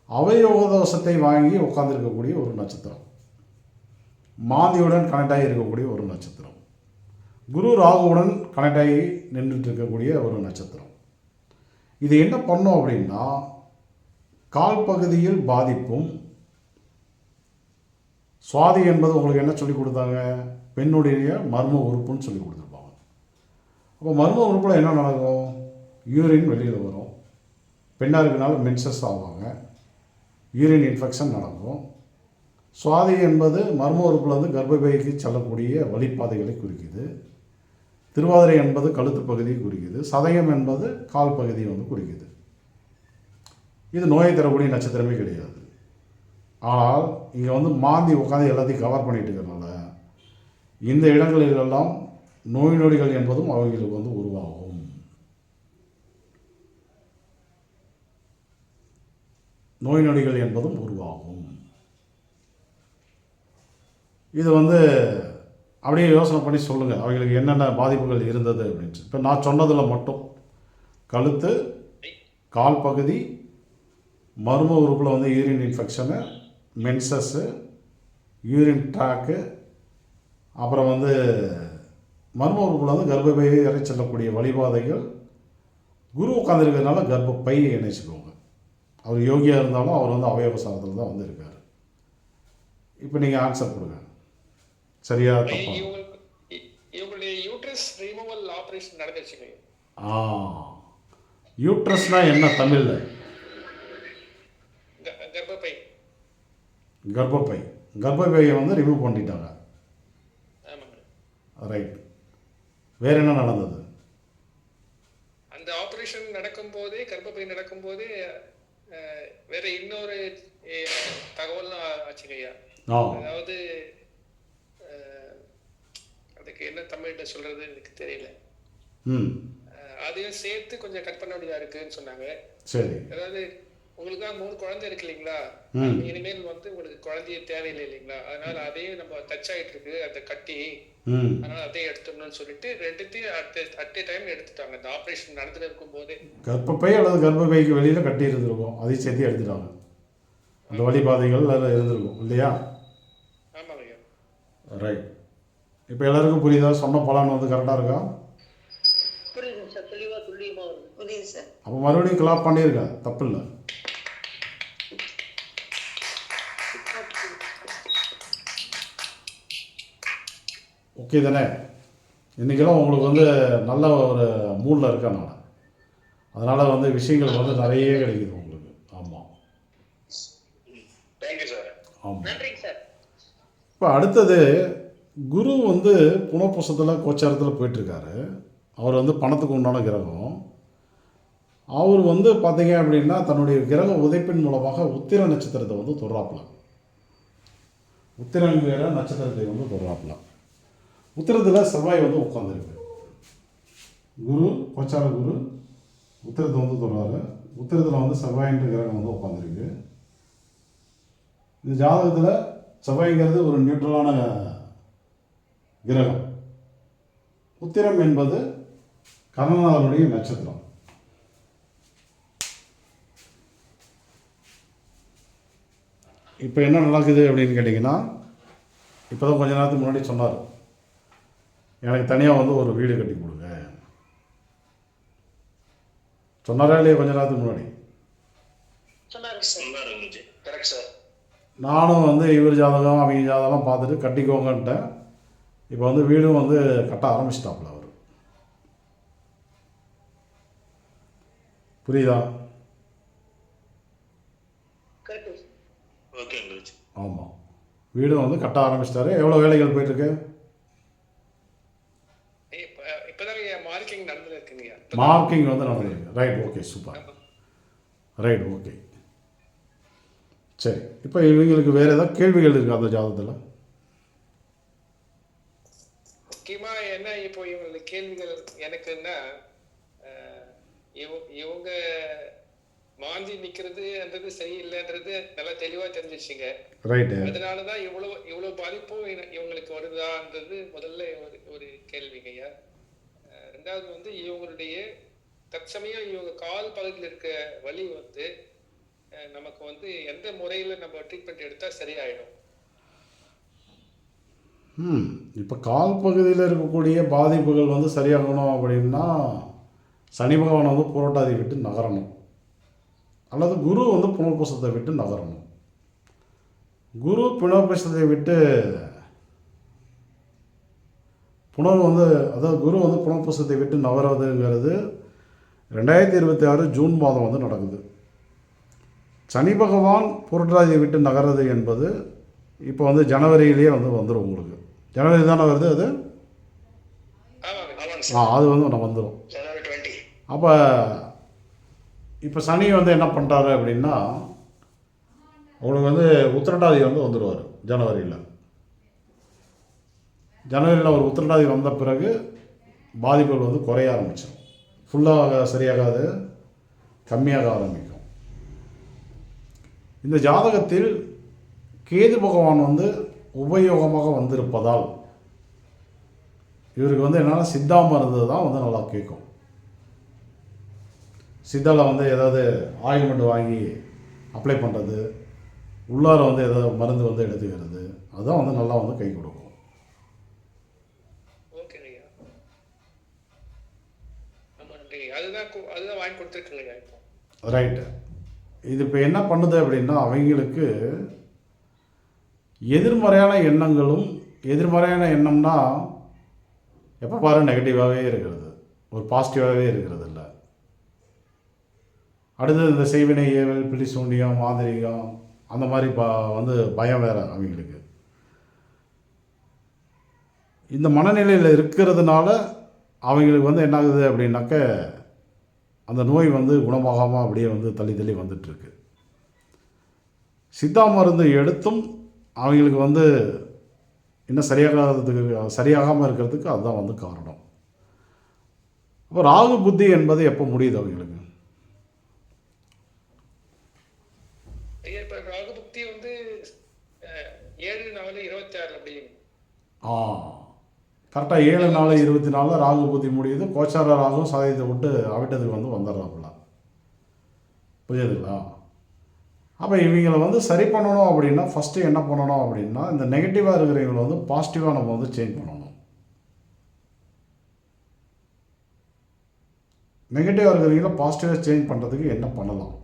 அவயோக தோஷத்தை வாங்கி உட்கார்ந்துருக்கக்கூடிய ஒரு நட்சத்திரம், மாந்தியுடன் கனெக்ட் ஆகி இருக்கக்கூடிய ஒரு நட்சத்திரம், குரு ராகுவுடன் கனெக்ட் ஆகி நின்றுட்டு இருக்கக்கூடிய ஒரு நட்சத்திரம். இது என்ன பண்ணும் அப்படின்னா, கால் பகுதியில் பாதிப்பும். சுவாதி என்பது உங்களுக்கு என்ன சொல்லி கொடுத்தாங்க? பெண்ணுடைய மர்ம உறுப்புன்னு சொல்லி கொடுத்துருப்பாங்க. அப்போ மர்ம உறுப்பில் என்ன நடக்கும்? யூரின் வெளியில் வரும். பெண்ணாக இருக்கனால மென்சஸ் ஆவாங்க, யூரின் இன்ஃபெக்ஷன் நடக்கும். சுவாதி என்பது மர்ம உறுப்பில் வந்து கர்ப்பப்பைக்கு செல்லக்கூடிய வழிப்பாதைகளை குறிக்குது. திருவாதிரை என்பது கழுத்து பகுதியை குறிக்குது. சதயம் என்பது கால் பகுதியை வந்து குறிக்குது. இது நோயை தரக்கூடிய நட்சத்திரமே கிடையாது. ஆனால் இங்கே வந்து மாந்தி உட்காந்து எல்லாத்தையும் கவர் பண்ணிட்டு இருக்கிறனால இந்த இடங்களிலெல்லாம் நோய் நொடிகள் என்பதும் அவங்களுக்கு வந்து உருவாகும். நோய் நொடிகள் என்பதும் உருவாகும். இது வந்து அப்படியே யோசனை பண்ணி சொல்லுங்கள், அவங்களுக்கு என்னென்ன பாதிப்புகள் இருந்தது அப்படின்ட்டு. இப்போ நான் சொன்னதில் மட்டும் கழுத்து, கால் பகுதி, மர்ம உறுப்பில் வந்து யூரின் இன்ஃபெக்ஷனு, மென்சஸ்ஸு, யூரின் ட்ராக்கு, அப்புறம் வந்து மர்ம உறுப்பில் வந்து கர்ப்பப்பையை இறை செல்லக்கூடிய வழிபாதைகள். குரு உட்காந்துருக்கிறதுனால கர்ப்பப்பையை இணைச்சிக்கோங்க. அவர் யோகியாக இருந்தாலும் அவர் வந்து அவயவசாரத்தில் தான் வந்து இருக்கார். இப்போ நீங்கள் ஆன்சர் கொடுங்க, சரியா தப்பா? இவங்களுடைய யூட்ரஸ் ரிமூவல் ஆபரேஷன் நடந்துச்சுங்க. யூட்ரஸ்னா என்ன தமிழில்? கர்ப்பப்பையை வந்து ரிமூவ் பண்ணிட்டாங்க. ரைட். வேற என்ன நடந்தது? அந்த ஆபரேஷன் நடக்கும்போதே, கர்ப்பப்பை நடக்கும்போதே வேற இன்னொரு தகவல்லாம் ஆச்சுங்கய்யா. அதாவது அதுக்கு என்ன தமிழ்ல சொல்றது எனக்கு தெரியல. அதையும் சேர்த்து கொஞ்சம் கட் பண்ண வேண்டியதா இருக்குன்னு சொன்னாங்க. சரி. அதாவது உங்களுக்கு தான் 3 குழந்தை இருக்கு இல்லைங்களா, இனிமேல் வந்து உங்களுக்கு குழந்தைய தேவையில்லை இல்லைங்களா, அதனால அதையும் நம்ம டச் ஆகிட்டு இருக்கு அந்த கட்டி, அதனால அதையும் எடுத்துடணும்னு சொல்லிட்டு ரெண்டுத்தையும் அட் டைம் எடுத்துட்டாங்க. அந்த ஆப்ரேஷன் நடந்துட்டு இருக்கும் போதே கர்ப்பப்பை அல்லது கர்ப்பப்பைக்கு வெளியில் கட்டி இருந்திருக்கும், அதையும் சேர்த்து எடுத்துட்டாங்க. அந்த வழிபாதைகள் அதில் இருந்திருக்கும் இல்லையா? ஆமாங்க ஐயா. ரைட். இப்போ எல்லாருக்கும் புரியுதா? சொன்ன பலன் வந்து கரெக்டாக இருக்கா? புரியுதுங்க சார், தெளிவாக துல்லியமாக வருது. புரியுது சார். அப்போ மறுபடியும் கிளாப் பண்ணியிருக்கேன், தப்பு இல்லை. ஓகே தானே? இன்றைக்கெல்லாம் உங்களுக்கு வந்து நல்ல ஒரு மூடில் இருக்கேன் நான். அதனால் வந்து விஷயங்கள் வந்து நிறைய கிடைக்குது உங்களுக்கு. ஆமாம் தேங்க்யூ சார். ஆமாம். நன்றிங்க சார். இப்போ அடுத்தது குரு வந்து புனர்பூசத்தில் கோச்சாரத்தில் போயிட்டுருக்காரு. அவர் வந்து பணத்துக்கு உண்டான கிரகம். அவர் வந்து பார்த்தீங்க அப்படின்னா தன்னுடைய கிரக உதைப்பின் மூலமாக உத்திர நட்சத்திரத்தை வந்து தொடுறாப்புல. உத்திரங்கிற நட்சத்திரத்தை வந்து தொடுறாப்புல. உத்திரத்தில் செவ்வாய் வந்து உட்காந்துருக்கு. குரு கோச்சார குரு உத்திரத்தை வந்து தொடுறாரு. உத்திரத்தில் வந்து செவ்வாயின்ற கிரகம் வந்து உட்காந்துருக்கு. இந்த ஜாதகத்தில் செவ்வாய்ங்கிறது ஒரு நியூட்ரலான கிரகம். உத்திரம் என்பது கர்ணநாதனுடைய நட்சத்திரம். இப்போ என்ன நடக்குது அப்படின்னு கேட்டிங்கன்னா, இப்போ தான் கொஞ்ச நேரத்துக்கு முன்னாடி சொன்னார், எனக்கு தனியாக வந்து ஒரு வீடு கட்டி கொடுங்க சொன்னாரா இல்லையா? கொஞ்ச நேரத்துக்கு முன்னாடி சொன்னாருங்க சார். Correct sir. நானும் வந்து இவர் ஜாதகம் அவங்க ஜாதகம் பார்த்துட்டு கட்டிக்கோங்கன்ட்டேன். இப்போ வந்து வீடும் வந்து கட்ட ஆரம்பிச்சிட்டாப்புல அவர். புரியுதா? Correct sir. ஓகே. ஆமாம், வீடும் வந்து கட்ட ஆரம்பிச்சிட்டாரு. எவ்வளோ வேலைகள் போயிட்டுருக்கு? இப்போதான் மார்க்கிங் நடந்துருக்குங்கய்யா. மார்க்கிங் வந்து நடந்திருக்கு. Right, okay, super. Right, okay, சரி. இப்போ இவங்களுக்கு வேறு ஏதாவது கேள்விகள் இருக்குது அந்த ஜாதகத்தில்? முக்கியமா என்ன இப்போ இவங்களுக்கு கேள்விகள் எனக்குன்னா, இவங்க மாந்தி நிக்கிறதுன்றது சரியில்லைன்றது நல்லா தெளிவா தெரிஞ்சிச்சுங்க. ரைட்டு. அதனாலதான் இவ்வளவு பாதிப்பும் இவங்களுக்கு வருதான்றது முதல்ல ஒரு கேள்விங்கய்யா. ரெண்டாவது வந்து இவங்களுடைய தற்சமயம் இவங்க கால் பகுதியில் இருக்க வலி வந்து நமக்கு வந்து எந்த முறையில நம்ம ட்ரீட்மெண்ட் எடுத்தா சரியாயிடும்? இப்போ கால் பகுதியில் இருக்கக்கூடிய பாதிப்புகள் வந்து சரியாகணும் அப்படின்னா சனி பகவான் வந்து புரட்டாதி விட்டு நகரணும், அல்லது குரு வந்து புனர்பூசத்தை விட்டு நகரணும். குரு புனர்பூசத்தை விட்டு அதாவது குரு வந்து புனர்பூசத்தை விட்டு நகர்வதுங்கிறது 2026 ஜூன் மாதம் வந்து நடக்குது. சனி பகவான் புரட்டாதியை விட்டு நகர்றது என்பது இப்போ வந்து ஜனவரியிலேயே வந்து வந்துடும். உங்களுக்கு ஜனவரி தானே வருது அது? அது வந்து வந்துடும். அப்போ இப்போ சனி வந்து என்ன பண்ணுறாரு அப்படின்னா, உங்களுக்கு வந்து உத்திரட்டாதி வந்து வந்துடுவார் ஜனவரியில். ஒரு உத்திரட்டாதி வந்த பிறகு பாதிப்புகள் வந்து குறைய ஆரம்பிச்சிடும். ஃபுல்லாக சரியாகாது, கம்மியாக ஆரம்பிக்கும். இந்த ஜாதகத்தில் கேது பகவான் வந்து உபயோகமாக வந்திருப்பதால் இவருக்கு வந்து என்னென்னா சித்தா மருந்து தான் வந்து நல்லா கேட்கும். சித்தாவில் வந்து ஏதாவது ஆயில்மெண்ட் வாங்கி அப்ளை பண்ணுறது, உள்ளார வந்து ஏதாவது மருந்து வந்து எடுத்துக்கிறது, அதுதான் வந்து நல்லா வந்து கை கொடுக்கும். அதுதான் வாங்கி கொடுத்துருக்குங்க. ரைட்டு. இது இப்போ என்ன பண்ணுது அப்படின்னா, அவங்களுக்கு எதிர்மறையான எண்ணங்களும், எதிர்மறையான எண்ணம்னா எப்போ பாரு நெகட்டிவாகவே இருக்கிறது, ஒரு பாசிட்டிவாகவே இருக்கிறது இல்லை. அடுத்தது இந்த செய்வினை, ஏவல், பில்லி சூனியம், மாந்திரிகம், அந்த மாதிரி வந்து பயம் வேறு அவங்களுக்கு. இந்த மனநிலையில் இருக்கிறதுனால அவங்களுக்கு வந்து என்ன ஆகுது அப்படின்னாக்க, அந்த நோய் வந்து குணமாகாமல் அப்படியே வந்து தள்ளி தள்ளி வந்துட்டுருக்கு. சித்தா மருந்து எடுத்தும் அவங்களுக்கு வந்து இன்னும் சரியாகாமல் இருக்கிறதுக்கு அதுதான் வந்து காரணம். அப்போ ராகு புத்தி என்பது எப்போ முடியுது அவங்களுக்கு? ராகு புத்தி வந்து 7/4/26 அப்படி. கரெக்டாக 7/4/24 ராகு புத்தி முடியுது. கோச்சார ராகும் சாதயத்தை விட்டு அவிட்டதுக்கு வந்து வந்துடுறாப்புல. புரியுதுங்களா? அப்போ இவங்களை வந்து சரி பண்ணணும் அப்படின்னா ஃபஸ்ட்டு என்ன பண்ணணும் அப்படின்னா, இந்த நெகட்டிவாக இருக்கிறவங்களை வந்து பாசிட்டிவாக நம்ம வந்து சேஞ்ச் பண்ணணும். நெகட்டிவாக இருக்கிறவங்கள பாசிட்டிவாக சேஞ்ச் பண்ணுறதுக்கு என்ன பண்ணலாம்?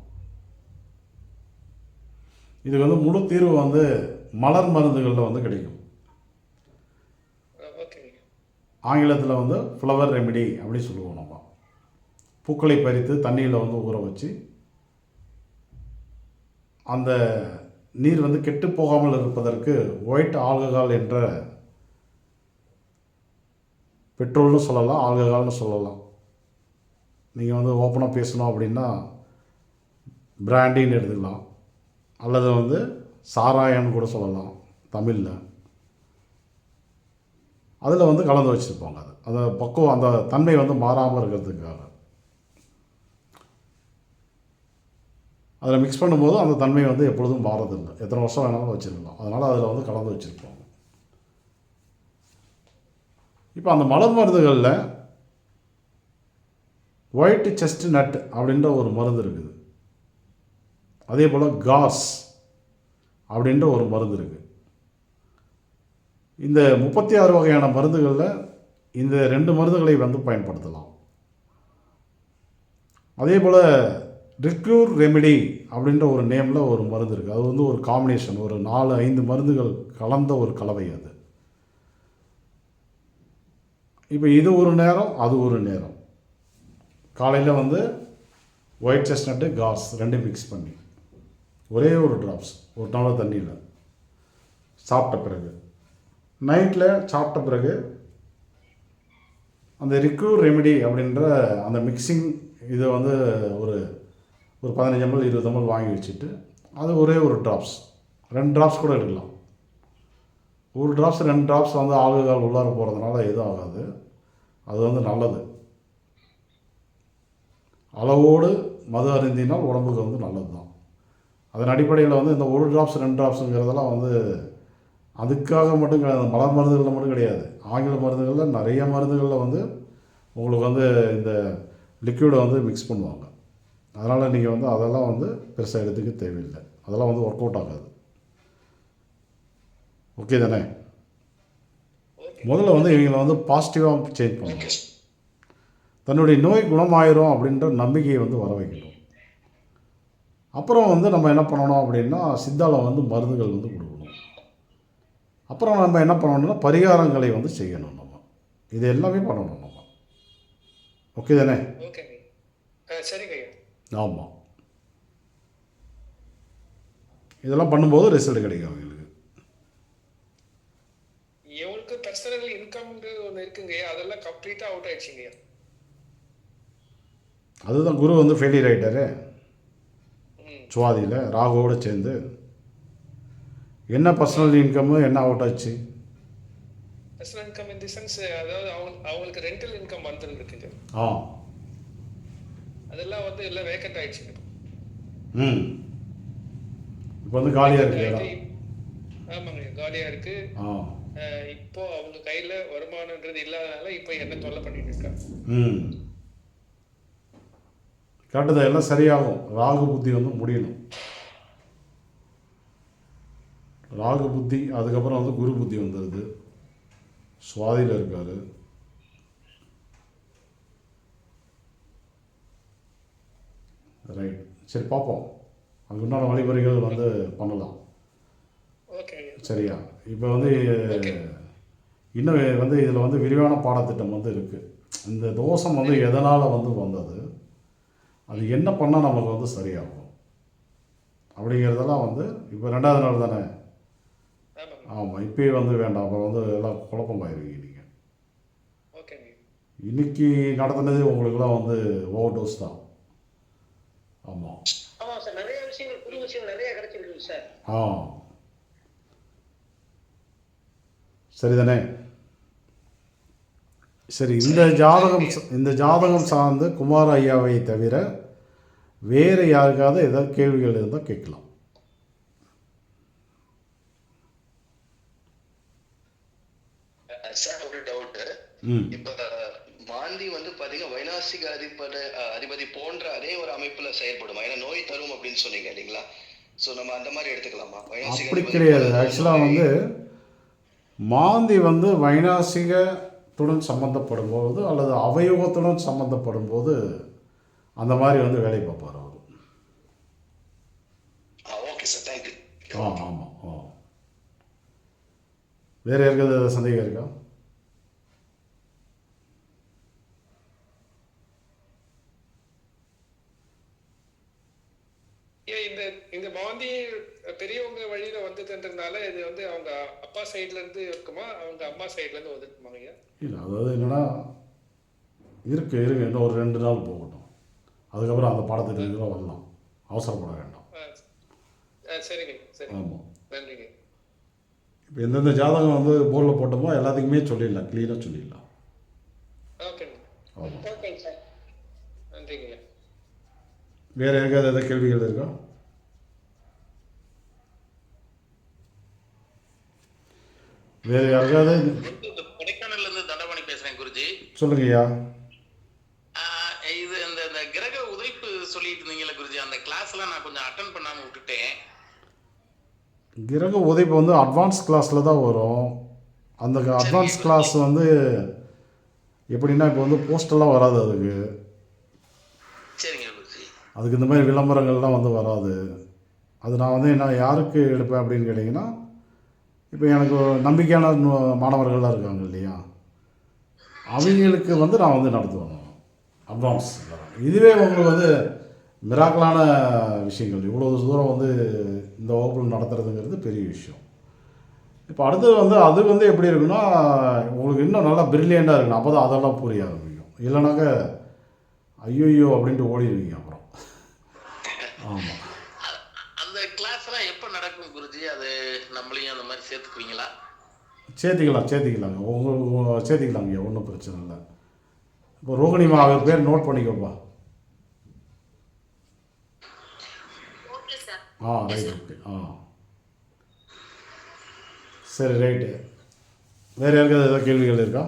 இதுக்கு வந்து முழு தீர்வு வந்து மலர் மருந்துகளில் வந்து கிடைக்கும். ஆங்கிலத்தில் வந்து ஃப்ளவர் ரெமிடி அப்படின்னு சொல்லுவோம் நம்ம. பூக்களை பறித்து தண்ணியில் வந்து ஊற வச்சு அந்த நீர் வந்து கெட்டு போகாமல் இருப்பதற்கு ஒயிட் ஆல்கஹால் என்ற பெட்ரோல்னு சொல்லலாம், ஆல்கஹால்னு சொல்லலாம். நீங்கள் வந்து ஓப்பனாக பேசணும் அப்படின்னா பிராண்டின்னு எடுத்துக்கலாம், அல்லது வந்து சாராயம்னு கூட சொல்லலாம் தமிழில். அதில் வந்து கலந்து வச்சுருப்பாங்க. அந்த பக்குவம், அந்த தன்மை வந்து மாறாமல் இருக்கிறதுக்காக அதில் மிக்ஸ் பண்ணும்போது அந்த தன்மை வந்து எப்பொழுதும் மாறதில்லை, எத்தனை வருஷம் வேணாலும் வச்சுருக்கலாம். அதனால் அதில் வந்து கலந்து வச்சுருப்பாங்க. இப்போ அந்த மலர் மருந்துகளில் ஒயிட் செஸ்ட் நட் அப்படின்ற ஒரு மருந்து இருக்குது. அதே போல் காஸ் அப்படின்ற ஒரு மருந்து இருக்குது. இந்த 36 வகையான மருந்துகளில் இந்த 2 மருந்துகளை வந்து பயன்படுத்தலாம். அதே போல் ரிக்யூர் ரெமிடி அப்படின்ற ஒரு நேமில் ஒரு மருந்து இருக்குது. அது வந்து ஒரு காம்பினேஷன், ஒரு 4-5 மருந்துகள் கலந்த ஒரு கலவை அது. இப்போ இது ஒரு நேரம், அது ஒரு நேரம். காலையில் வந்து ஒயிட் செஸ்ட்நட்டு காஸ் 2 மிக்ஸ் பண்ணி ஒரே ஒரு ட்ராப்ஸ் ஒரு டம்ளர் தண்ணியில் சாப்பிட்ட பிறகு, நைட்டில் சாப்பிட்ட பிறகு அந்த ரிக்யூர் ரெமிடி அப்படின்ற அந்த மிக்சிங் இதை வந்து ஒரு 15 ml 20 ml வாங்கி வச்சுட்டு அது ஒரே ஒரு ட்ராப்ஸ் 2 ட்ராப்ஸ் கூட எடுக்கலாம். ஒரு ட்ராப்ஸ் 2 ட்ராப்ஸ் வந்து ஆல்கஹால் உள்ளார போகிறதுனால எதுவும் ஆகாது. அது வந்து நல்லது. அளவோடு மது அருந்தினால் உடம்புக்கு வந்து நல்லது தான். அதன் அடிப்படையில் வந்து இந்த 1 ட்ராப்ஸ் 2 ட்ராப்ஸுங்கிறதெல்லாம் வந்து அதுக்காக மட்டும் கிடையாது, மலர் மருந்துகளில் மட்டும் கிடையாது, ஆங்கில மருந்துகளில் நிறைய மருந்துகளில் வந்து உங்களுக்கு வந்து இந்த லிக்விடை வந்து மிக்ஸ் பண்ணுவாங்க. அதனால் நீங்கள் வந்து அதெல்லாம் வந்து பெருசாக எடுத்துக்க தேவையில்லை. அதெல்லாம் வந்து ஒர்க் அவுட் ஆகாது. ஓகே தானே? முதல்ல வந்து இவங்களை வந்து பாசிட்டிவாக சேஞ்ச் பண்ணணும். தன்னுடைய நோய் குணமாயிரும் அப்படின்ற நம்பிக்கையை வந்து வர வைக்கணும். அப்புறம் வந்து நம்ம என்ன பண்ணணும் அப்படின்னா சித்தாவில் வந்து மருந்துகள் வந்து கொடுக்கணும். அப்புறம் நம்ம என்ன பண்ணணும்னா பரிகாரங்களை வந்து செய்யணும். நம்ம இது எல்லாமே பண்ணணும் நம்ம. ஓகே தானே? சரிங்க. ஆமாம், இதெல்லாம் பண்ணும்போது ரிசல்ட் கிடைக்கும் அவங்களுக்கு. இவங்களுக்கு பர்சனல் இன்கம்னு ஒன்று இருக்குங்க, அதெல்லாம் கம்ப்ளீட்டாக அவுட் ஆயிடுச்சுங்க. அதுதான் குரு வந்து ஃபெயிலியர் ஆகிட்டாரு சுவாதியில் ராகுவோடு சேர்ந்து. என்ன பர்சனல் இன்கம்மு என்ன அவுட் ஆச்சு? Personal income in the sense, அதாவது அவங்களுக்கு ரெண்டல் இன்கம் வந்துருக்குங்க. அதெல்லாம் வந்து எல்லாம் வேக்கண்ட் ஆயிடுச்சுங்க. இப்போ வந்து காலியாக இருக்கு. ஆமாங்க, காலியாக இருக்கு. இப்போ அவங்க கையில் வருமானன்றது இல்லாதனால இப்போ என்ன தொல்லை பண்ணிட்டு இருக்காங்க. கரெக்டு தான், எல்லாம் சரியாகும். ராகு புத்தி வந்து முடியணும். ராகு புத்தி அதுக்கப்புறம் வந்து குரு புத்தி வந்துடுது. சுவாதியில் இருக்கார். ரைட், சரி பார்ப்போம். அதுக்கு உண்டான வழிமுறைகள் வந்து பண்ணலாம். சரியா? இப்போ வந்து இன்னும் வந்து இதில் வந்து விரிவான பாடத்திட்டம் வந்து இருக்குது. இந்த தோஷம் வந்து எதனால் வந்து வந்தது, அது என்ன பண்ணால் நமக்கு வந்து சரியாகும் அப்படிங்கிறதெல்லாம் வந்து இப்போ 2வது நாள் தானே. ஆமாம், இப்போயே வந்து வேண்டாம், அப்புறம் வந்து எல்லாம் குழப்பமாயிருவீங்க நீங்கள். இன்னைக்கு நடத்துனதே உங்களுக்குலாம் வந்து ஓவர் டோஸ் தான். ஆமாம் ஆமாம் சார், நிறைய விஷயங்கள் புது விஷயங்கள் நிறைய கிடைச்சிருக்கு சார். சரிதானே? சரி, இந்த ஜாதகம் சார்ந்து குமார ஐயாவை தவிர வேறு யாருக்காவது ஏதாவது கேள்விகள் இருந்தால் கேட்கலாம். சார் ஒரு டவுட். இப்ப மாந்தி வந்து பாத்தீங்கன்னா வைநாசிக அதிபதி போன்ற அதே ஒரு அமைப்புல செயல்படும். ஏன்னா நோய் தரும் அப்படின்னு சொன்னீங்க இல்லைங்களா? சோ நம்ம அந்த மாதிரி எடுத்துக்கலாமா? அப்படி கிடையாது. ஆக்சுவலாக வந்து மாந்தி வந்து வைநாசிகத்துடன் சம்மந்தப்படும் போது அல்லது அவயோகத்துடன் சம்மந்தப்படும் போது அந்த மாதிரி வந்து வேலை பார்ப்பார் அவர். Okay sir, thank you. ஆமாம். ஆ, வேறு யாருக்காவது சந்தேகம் இருக்கா? மாந்தி பெரியவங்க வழியில வந்ததுன்றதுனால இது வந்து அவங்க அப்பா சைடுல இருந்து இருக்குமா, அவங்க அம்மா சைடுல இருந்து வந்துருக்குமாங்க ஐயா? இல்லை, அதாவது என்னென்னா இருங்க இன்னும் ஒரு 2 நாள் போகட்டும், அதுக்கப்புறம் அந்த பாடத்திட்டத்தில் வரலாம், அவசரப்பட வேண்டாம். சரிங்க, சரி, ஆமாம். நன்றிங்க. இப்போ எந்தெந்த ஜாதகம் வந்து போர்டில் போட்டோமோ எல்லாத்துக்குமே சொல்லிடலாம், க்ளீனாக சொல்லிடலாம். ஓகேங்க, ஆமாம். ஓகேங்க சார். நன்றிங்க ஐயா. வேறு யாருக்காவது எதாவது கேள்விகள் இருக்கா? வேறு யாருக்காவது? கொடைக்கானல்ல இருந்து தண்டபாணி பேசுறேன் குருஜி. சொல்லுங்கய்யா. இது இந்த இந்த கிரக உதைப்பு சொல்லிட்டு இருந்தீங்கல்ல குருஜி, அந்த கிளாஸ்லாம் நான் கொஞ்சம் அட்டன் பண்ணாம விட்டுட்டேன். கிரக உதைப்பு வந்து அட்வான்ஸ் கிளாஸில் தான் வரும். அந்த அட்வான்ஸ் கிளாஸ் வந்து எப்படின்னா இப்போ வந்து போஸ்டெல்லாம் வராது, சரிங்க குருஜி. அதுக்கு இந்த மாதிரி விளம்பரங்கள்லாம் வந்து வராது. அது நான் வந்து என்ன யாருக்கு எடுப்பேன் அப்படின்னு கேட்டிங்கன்னா, இப்போ எனக்கு நம்பிக்கையான மாணவர்கள்லாம் இருக்காங்க இல்லையா, அவங்களுக்கு வந்து நான் வந்து நடத்துவேன் அட்வான்ஸ். இதுவே உங்களுக்கு வந்து மிராக்கலான விஷயங்கள், இவ்வளோ தூரம் வந்து இந்த வகுப்பில் நடத்துறதுங்கிறது பெரிய விஷயம். இப்போ அடுத்தது வந்து அது வந்து எப்படி இருக்குன்னா, உங்களுக்கு இன்னும் நல்லா பிரில்லியண்ட்டாக இருக்கணும், அப்போ தான் அதெல்லாம் புரிய ஆரம்பிக்கும். இல்லைனாக்க ஐயோ அப்படின்ட்டு ஓடிடுவீங்க அப்புறம். ஆமாம். அந்த கிளாஸ்லாம் எப்போ நடக்கும் குருஜி? அது நம்மளையும் அந்த மாதிரி சேர்த்துக்குவீங்களா? சேர்த்திக்கலாங்க, உங்களுக்கு சேர்த்திக்கலாங்க, ஒன்றும் பிரச்சனை இல்லை. இப்போ ரோகிணிமா அவர் பேர் நோட் பண்ணிக்கோப்பா. Okay sir. Right, okay. சரி, ரைட்டு. வேறு யாருக்காவது ஏதாவது கேள்விகள் இருக்கா?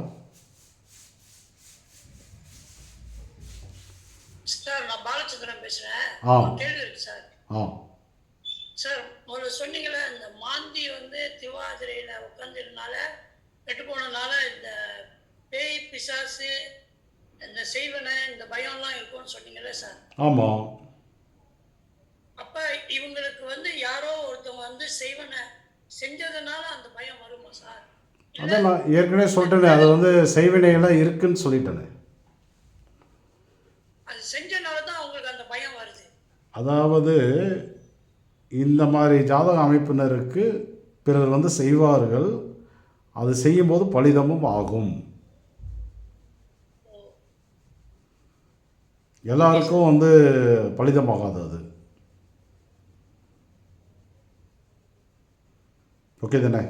சார் நான் பாலச்சந்திரன் பேசுறேன். ஆ. ஒரு கேள்வி இருக்கு சார். சார் முதல்ல சொன்னீங்களே இந்த மாந்தி வந்து திவாதிரையில உட்காந்துருனால கெட்டு போனதுனால இந்த பேய் பிசாசு இந்த செய்வனை இந்த பயம்லாம் இருக்கும்னு சொன்னீங்கல்ல சார். ஆமாம். அப்ப இவங்களுக்கு வந்து யாரோ ஒருத்தவங்க வந்து செய்வனை செஞ்சதுனால அந்த பயம் வருமா சார்? அதான் நான் ஏற்கனவே சொல்லிட்டேனே, அது வந்து செய்வினைகள்லாம் இருக்குன்னு சொல்லிட்டேனே. அது செஞ்சனால தான் அவங்களுக்கு அந்த பயம் வருது. அதாவது இந்த மாதிரி ஜாதக அமைப்பினருக்கு பிறர் வந்து செய்வார்கள், அது செய்யும்போது பலிதமும் ஆகும். எல்லாருக்கும் வந்து பலிதமாகாது அது. ஓகே தானே?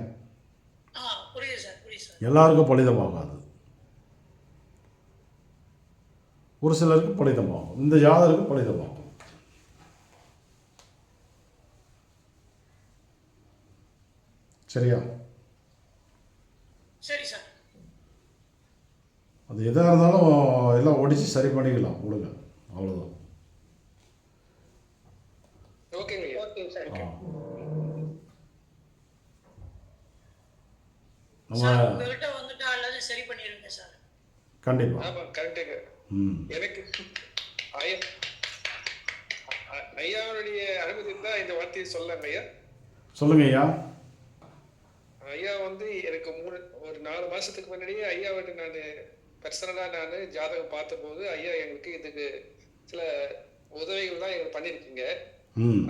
புரியுது சார், புரியுது சார். எல்லாருக்கும் பலிதமாகாது, ஒரு சிலருக்கு பலிதமாகும். இந்த ஜாதகருக்கு பலிதமாகும். சரியா? சரி சார். அது எதாக இருந்தாலும் எல்லாம் ஒடிச்சு சரி பண்ணிக்கலாம், கொடுங்க, அவ்வளோதான். ஓகேங்க ஐயா. ஓகேங்க சார். நம்ம சார் உங்ககிட்ட வந்துட்டா எல்லாத்தையும் சரி பண்ணிடுங்க சார். கண்டிப்பாக. ஆமா, கரெக்டுங்க. எனக்கு ஐயாவுடைய அனுமதி தான் இந்த வார்த்தையை சொல்லலாங்க ஐயா. சொல்லுங்க ஐயா. ஐயா வந்து எனக்கு ஒரு 4 மாசத்துக்கு முன்னாடியே ஐயாவிட்ட நான் பர்சனலாக நான் ஜாதகம் பார்த்தபோது ஐயா எங்களுக்கு இதுக்கு சில உதவிகள்லாம் எங்களுக்கு பண்ணியிருக்கீங்க.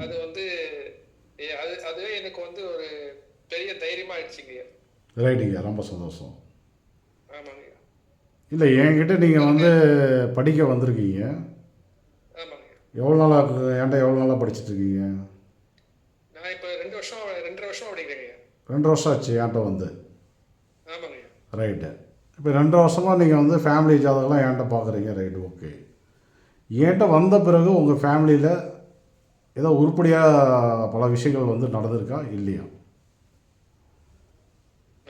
அது வந்து அதுவே எனக்கு வந்து ஒரு பெரிய தைரியமா ஆயிடுச்சுங்க ஐயா. ரைட்டுங்க, ரொம்ப சந்தோஷம். ஆமாங்க ஐயா. இல்லை, என்கிட்ட நீங்கள் வந்து படிக்க வந்திருக்கீங்க. ஆமாங்க ஐயா. எவ்வளோ நாளாக என்கிட்ட எவ்வளோ நாளாக படிச்சுட்ருக்கீங்க? நான் இப்போ 2 வருஷம் படிக்கிறேங்க ஐயா. 2 வருஷம் ஆச்சு என்கிட்ட வந்து. ஆமாங்க ஐயா. ரைட்டு. இப்போ 2 வருஷமாக நீங்கள் வந்து ஃபேமிலி ஜாதகம்லாம் என்கிட்ட பார்க்குறீங்க. Right, okay. என்கிட்ட வந்த பிறகு உங்கள் ஃபேமிலியில் ஏதோ உருப்படியாக பல விஷயங்கள் வந்து நடந்திருக்கா இல்லையா?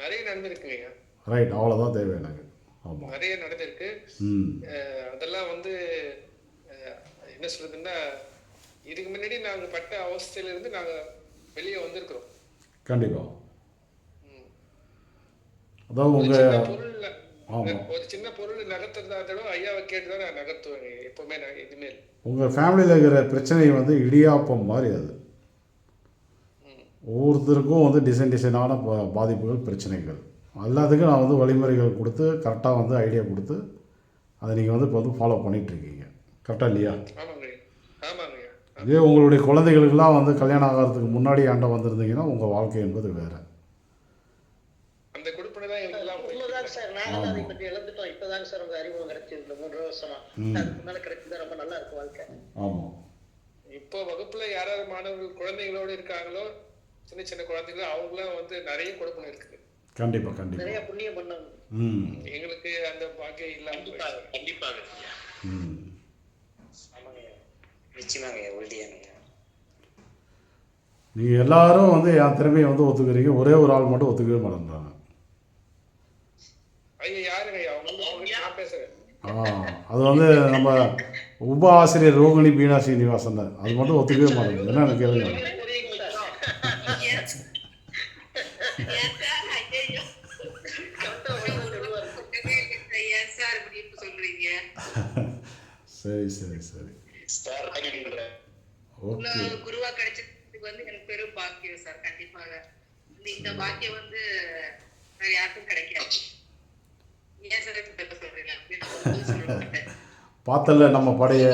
நிறைய நடந்திருக்குங்க ஐயா. ரைட், அவ்வளோதான் தேவை எனக்கு. ஆமாம், நிறைய நடந்திருக்கு. அதெல்லாம் வந்து என்ன சொல்றதுன்னா, இதுக்கு முன்னாடி நாங்கள் பட்ட அவஸ்தையிலிருந்து நாங்கள் வெளியே வந்திருக்கிறோம். கண்டிப்பாக. அதாவது உங்கள் ஒரு சின்ன பொருள் நகர்த்துறதாலும் ஐயாவை கேட்டு தான் நான் நகர்த்துவேங்க எப்பவுமே. நான் இனிமேல் உங்கள் ஃபேமிலியில் இருக்கிற பிரச்சனை வந்து இடியாப்பம் மாதிரி. அது ஒவ்வொருத்தருக்கும் வந்து டிசைனான பாதிப்புகள், பிரச்சனைகள் எல்லாத்துக்கும் நான் வந்து வழிமுறைகள் கொடுத்து கரெக்டாக வந்து ஐடியா கொடுத்து அதை நீங்கள் வந்து இப்போ வந்து ஃபாலோ பண்ணிகிட்ருக்கீங்க. கரெக்டாக இல்லையா? ஆமாங்க ஆமாங்க இதே உங்களுடைய குழந்தைகளுக்கெல்லாம் வந்து கல்யாணம் ஆகிறதுக்கு முன்னாடி ஆண்ட வந்திருந்தீங்கன்னா உங்கள் வாழ்க்கை என்பது வேறு. அந்த கொடுப்பனை தான் எங்களுக்கெல்லாம் உண்மைதாங்க சார். நாங்களும் அதை பற்றி இழந்துட்டோம். இப்போதாங்க சார் உங்க அறிமுகம் கிடைச்சது இந்த 3 வருஷமா. அதுக்கு மேலே கிடைச்சது ரொம்ப நல்லா இருக்கும் வாழ்க்கை. ஆமாம். இப்போ வகுப்புல யாராவது மாணவர்கள் குழந்தைகளோடு இருக்காங்களோ, சின்ன சின்ன குழந்தைங்களோ, அவங்களாம் வந்து நிறைய கொடுப்பனை இருக்குது. கண்டிப்பாக கண்டிப்பாக. நிறைய புண்ணியம் பண்ணாங்க. எங்களுக்கு அந்த பாக்கியம் இல்லாம போயிடுச்சு. கண்டிப்பாக. நிச்சயமாங்க உறுதியானுங்க. நீங்கள் எல்லாரும் வந்து என் திறமையை வந்து ஒத்துக்கிறீங்க, ஒரே ஒரு ஆள் மட்டும் ஒத்துக்கவே மாட்டேன்றாங்க. ஐயா யாருங்க ஐயா? அவங்க நான் பேசுறேன். அது வந்து நம்ம உப ஆசிரியர் ரோகிணி பீனா சீனிவாசன், அது மட்டும் ஒத்துக்கவே மாட்டேங்குது. என்ன எனக்கு கேளுங்க. சரி சரி சரி ஓகே. குருவா கிடைச்சதுக்கு வந்து எனக்கு பெரும் பாக்கியம் சார். கண்டிப்பாக இந்த பாக்கியம் வந்து வேற யாருக்கும் கிடைக்காது. ஏன் சார் சொல்றீங்க? பார்த்தல நம்ம படையை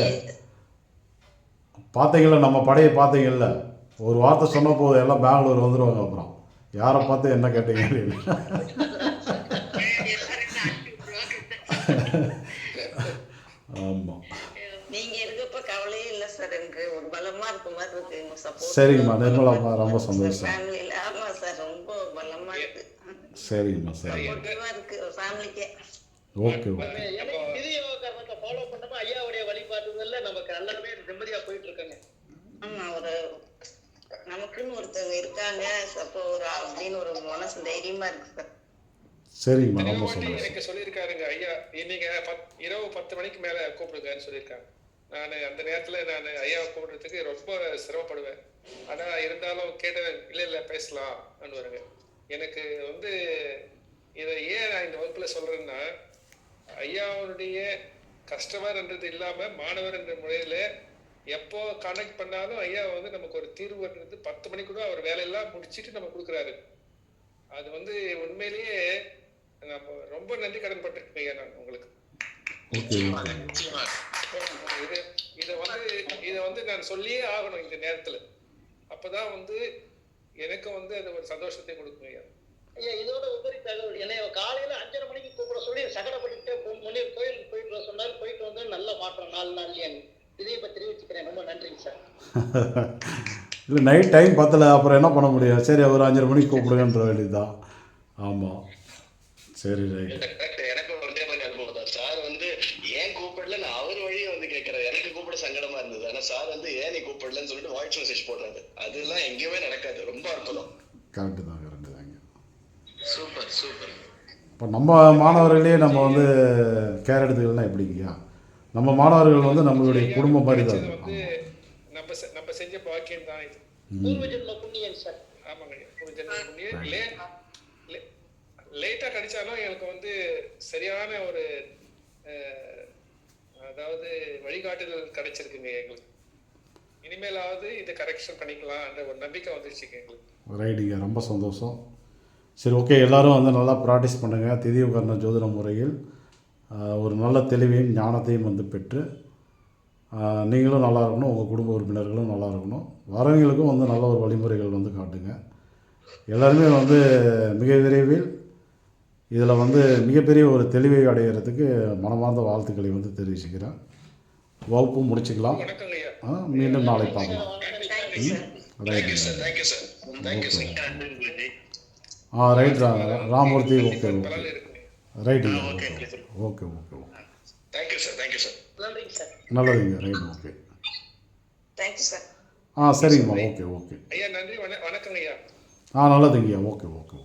பார்த்தீங்கள, நம்ம படையை பார்த்தீங்கல்ல, ஒரு வார்த்தை சொன்ன போது எல்லாம் பெங்களூர் வந்துடுவாங்க. அப்புறம் யாரை பார்த்து என்ன கேட்டீங்க அப்படின்னு. ஆமாம். நீங்க இருக்கப்ப கவலையே இல்லை சார். எனக்கு ஒரு பலமா இருக்க மாதிரி இருக்கு. சப்போர்ட். சரிங்கம்மா நிர்மலாம்மா, ரொம்ப சந்தோஷம். ஃபேமிலியில ஆமா சார், ரொம்ப பலமா இருக்கு. சரிங்கம்மா சரி. சப்போர்ட்டிவா இருக்கு ஃபேமிலிக்கே. Okay okay. எனக்கு விதி யோகத்தை ஃபாலோ பண்ணோமா ஐயாவுடைய வழிபாட்டுகள்ல நமக்கு எல்லாருமே நிம்மதியா போயிட்டு இருக்காங்க. ஆமா, ஒரு நமக்குன்னு ஒருத்தவங்க இருக்காங்க சப்போ ஒரு அப்படின்னு ஒரு மனசு தைரியமா இருக்கு சார். சரிங்கம்மா ரொம்ப சந்தோஷம். எனக்கு சொல்லியிருக்காருங்க ஐயா, நீங்க இரவு 10 மணிக்கு மேல கூப்பிடுங்கன்னு சொல்லியிருக்காங்க. நான் அந்த நேரத்துல நான் ஐயாவை கூப்பிடுறதுக்கு ரொம்ப சிரமப்படுவேன். ஆனா இருந்தாலும் கேட்டேன், இல்ல பேசலாம் வருங்க. எனக்கு வந்து இதை ஏன் நான் இந்த வகுப்புல சொல்றேன்னா, ஐயாவுடைய கஸ்டமர்ன்றது இல்லாம மாணவர் என்ற முறையில எப்போ கனெக்ட் பண்ணாலும் ஐயா வந்து நமக்கு ஒரு தீர்வுன்றது 10 மணிக்கு கூட அவர் வேலையெல்லாம் முடிச்சுட்டு நம்ம கொடுக்குறாரு. அது வந்து உண்மையிலேயே நம்ம ரொம்ப நன்றி கடன் பட்டிருக்கேன் ஐயா நான் உங்களுக்கு. இதை வந்து நான் சொல்லியே ஆகணும் இந்த நேரத்துல. அப்பதான் வந்து எனக்கு வந்து அது ஒரு சந்தோஷத்தை கொடுக்கும் ஐயா. ஐயா இதோட உபரி தகவல், என்னை காலையில 5:30 மணிக்கு கூப்பிட சொல்லி சகடப்பட்டுக்கிட்டே முன்னே கோயிலுக்கு போயிட்டு வர சொன்னாரு. போயிட்டு வந்து நல்ல மாற்றம் 4 நாள்லயே. இதை பற்றி தெரிவிச்சுக்கிறேன். ரொம்ப நன்றிங்க சார். இல்லை நைட் டைம் பத்தலை, அப்புறம் என்ன பண்ண முடியும்? சரி ஒரு 5:30 மணிக்கு கூப்பிடுங்கன்ற வேண்டியதுதான். ஆமாம் சரி ரைட். எனக்கு ஒரே மாதிரி அனுபவம் தான் சார். வந்து ஏன் கூப்பிடல, நான் அவர் வழியை வந்து கேட்கறேன். எனக்கு கூப்பிட சங்கடமா இருந்தது. ஆனா சார் வந்து ஏன் நீ கூப்பிடலன்னு சொல்லிட்டு வாய்ஸ் மெசேஜ் போடுறாரு. அதெல்லாம் எங்கேயுமே நடக்காது. ரொம்ப அற்புதம். கரெக்டு தாங்க. Super super. இப்போ நம்ம மாணவர்களே நம்ம வந்து கேர் எடுத்துக்கலாம் எப்படிங்கய்யா? நம்ம மாணவர்கள் வந்து நம்மளுடைய குடும்பம் மாதிரி தான். வந்து நம்ம செஞ்ச பாக்கியம் தான் இது. பூர்வ ஜென்ம புண்ணியம் சார். ஆமாங்க, பூர்வ ஜென்ம புண்ணியம். லேட்டா கிடைச்சாலும் எனக்கு வந்து சரியான ஒரு அதாவது வழிகாட்டுதல் கிடைச்சிருக்குங்க எங்களுக்கு. இனிமேலாவது இதை கரெக்ஷன் பண்ணிக்கலாம்ன்ற ஒரு நம்பிக்கை வந்துருச்சுங்க எங்களுக்கு. ரைட்டுங்க, ரொம்ப சந்தோஷம். சரி ஓகே, எல்லோரும் வந்து நல்லா ப்ராக்டிஸ் பண்ணுங்கள். திதியோகரண ஜோதிட முறையில் ஒரு நல்ல தெளிவையும் ஞானத்தையும் வந்து பெற்று நீங்களும் நல்லா இருக்கணும், உங்கள் குடும்ப உறுப்பினர்களும் நல்லா இருக்கணும், வரவங்களுக்கும் வந்து நல்ல ஒரு வழிமுறைகள் வந்து காட்டுங்க. எல்லாருமே வந்து மிக விரைவில் இதில் வந்து மிகப்பெரிய ஒரு தெளிவை அடைகிறதுக்கு மனமார்ந்த வாழ்த்துக்களை வந்து தெரிவிச்சுக்கிறேன். வகுப்பு முடிச்சுக்கலாம். மீண்டும் நாளை பார்க்கலாம். ரைட் ராமூர்த்தி. ஓகே ஓகே ரைட்டுங்க. ஓகே ஓகே ஓகே நல்லதுங்க. ரைட் ஓகே சரிங்கம்மா. ஓகே ஓகே ஐயா நன்றி, வணக்கங்க ஐயா. நல்லதுங்கய்யா. Okay okay.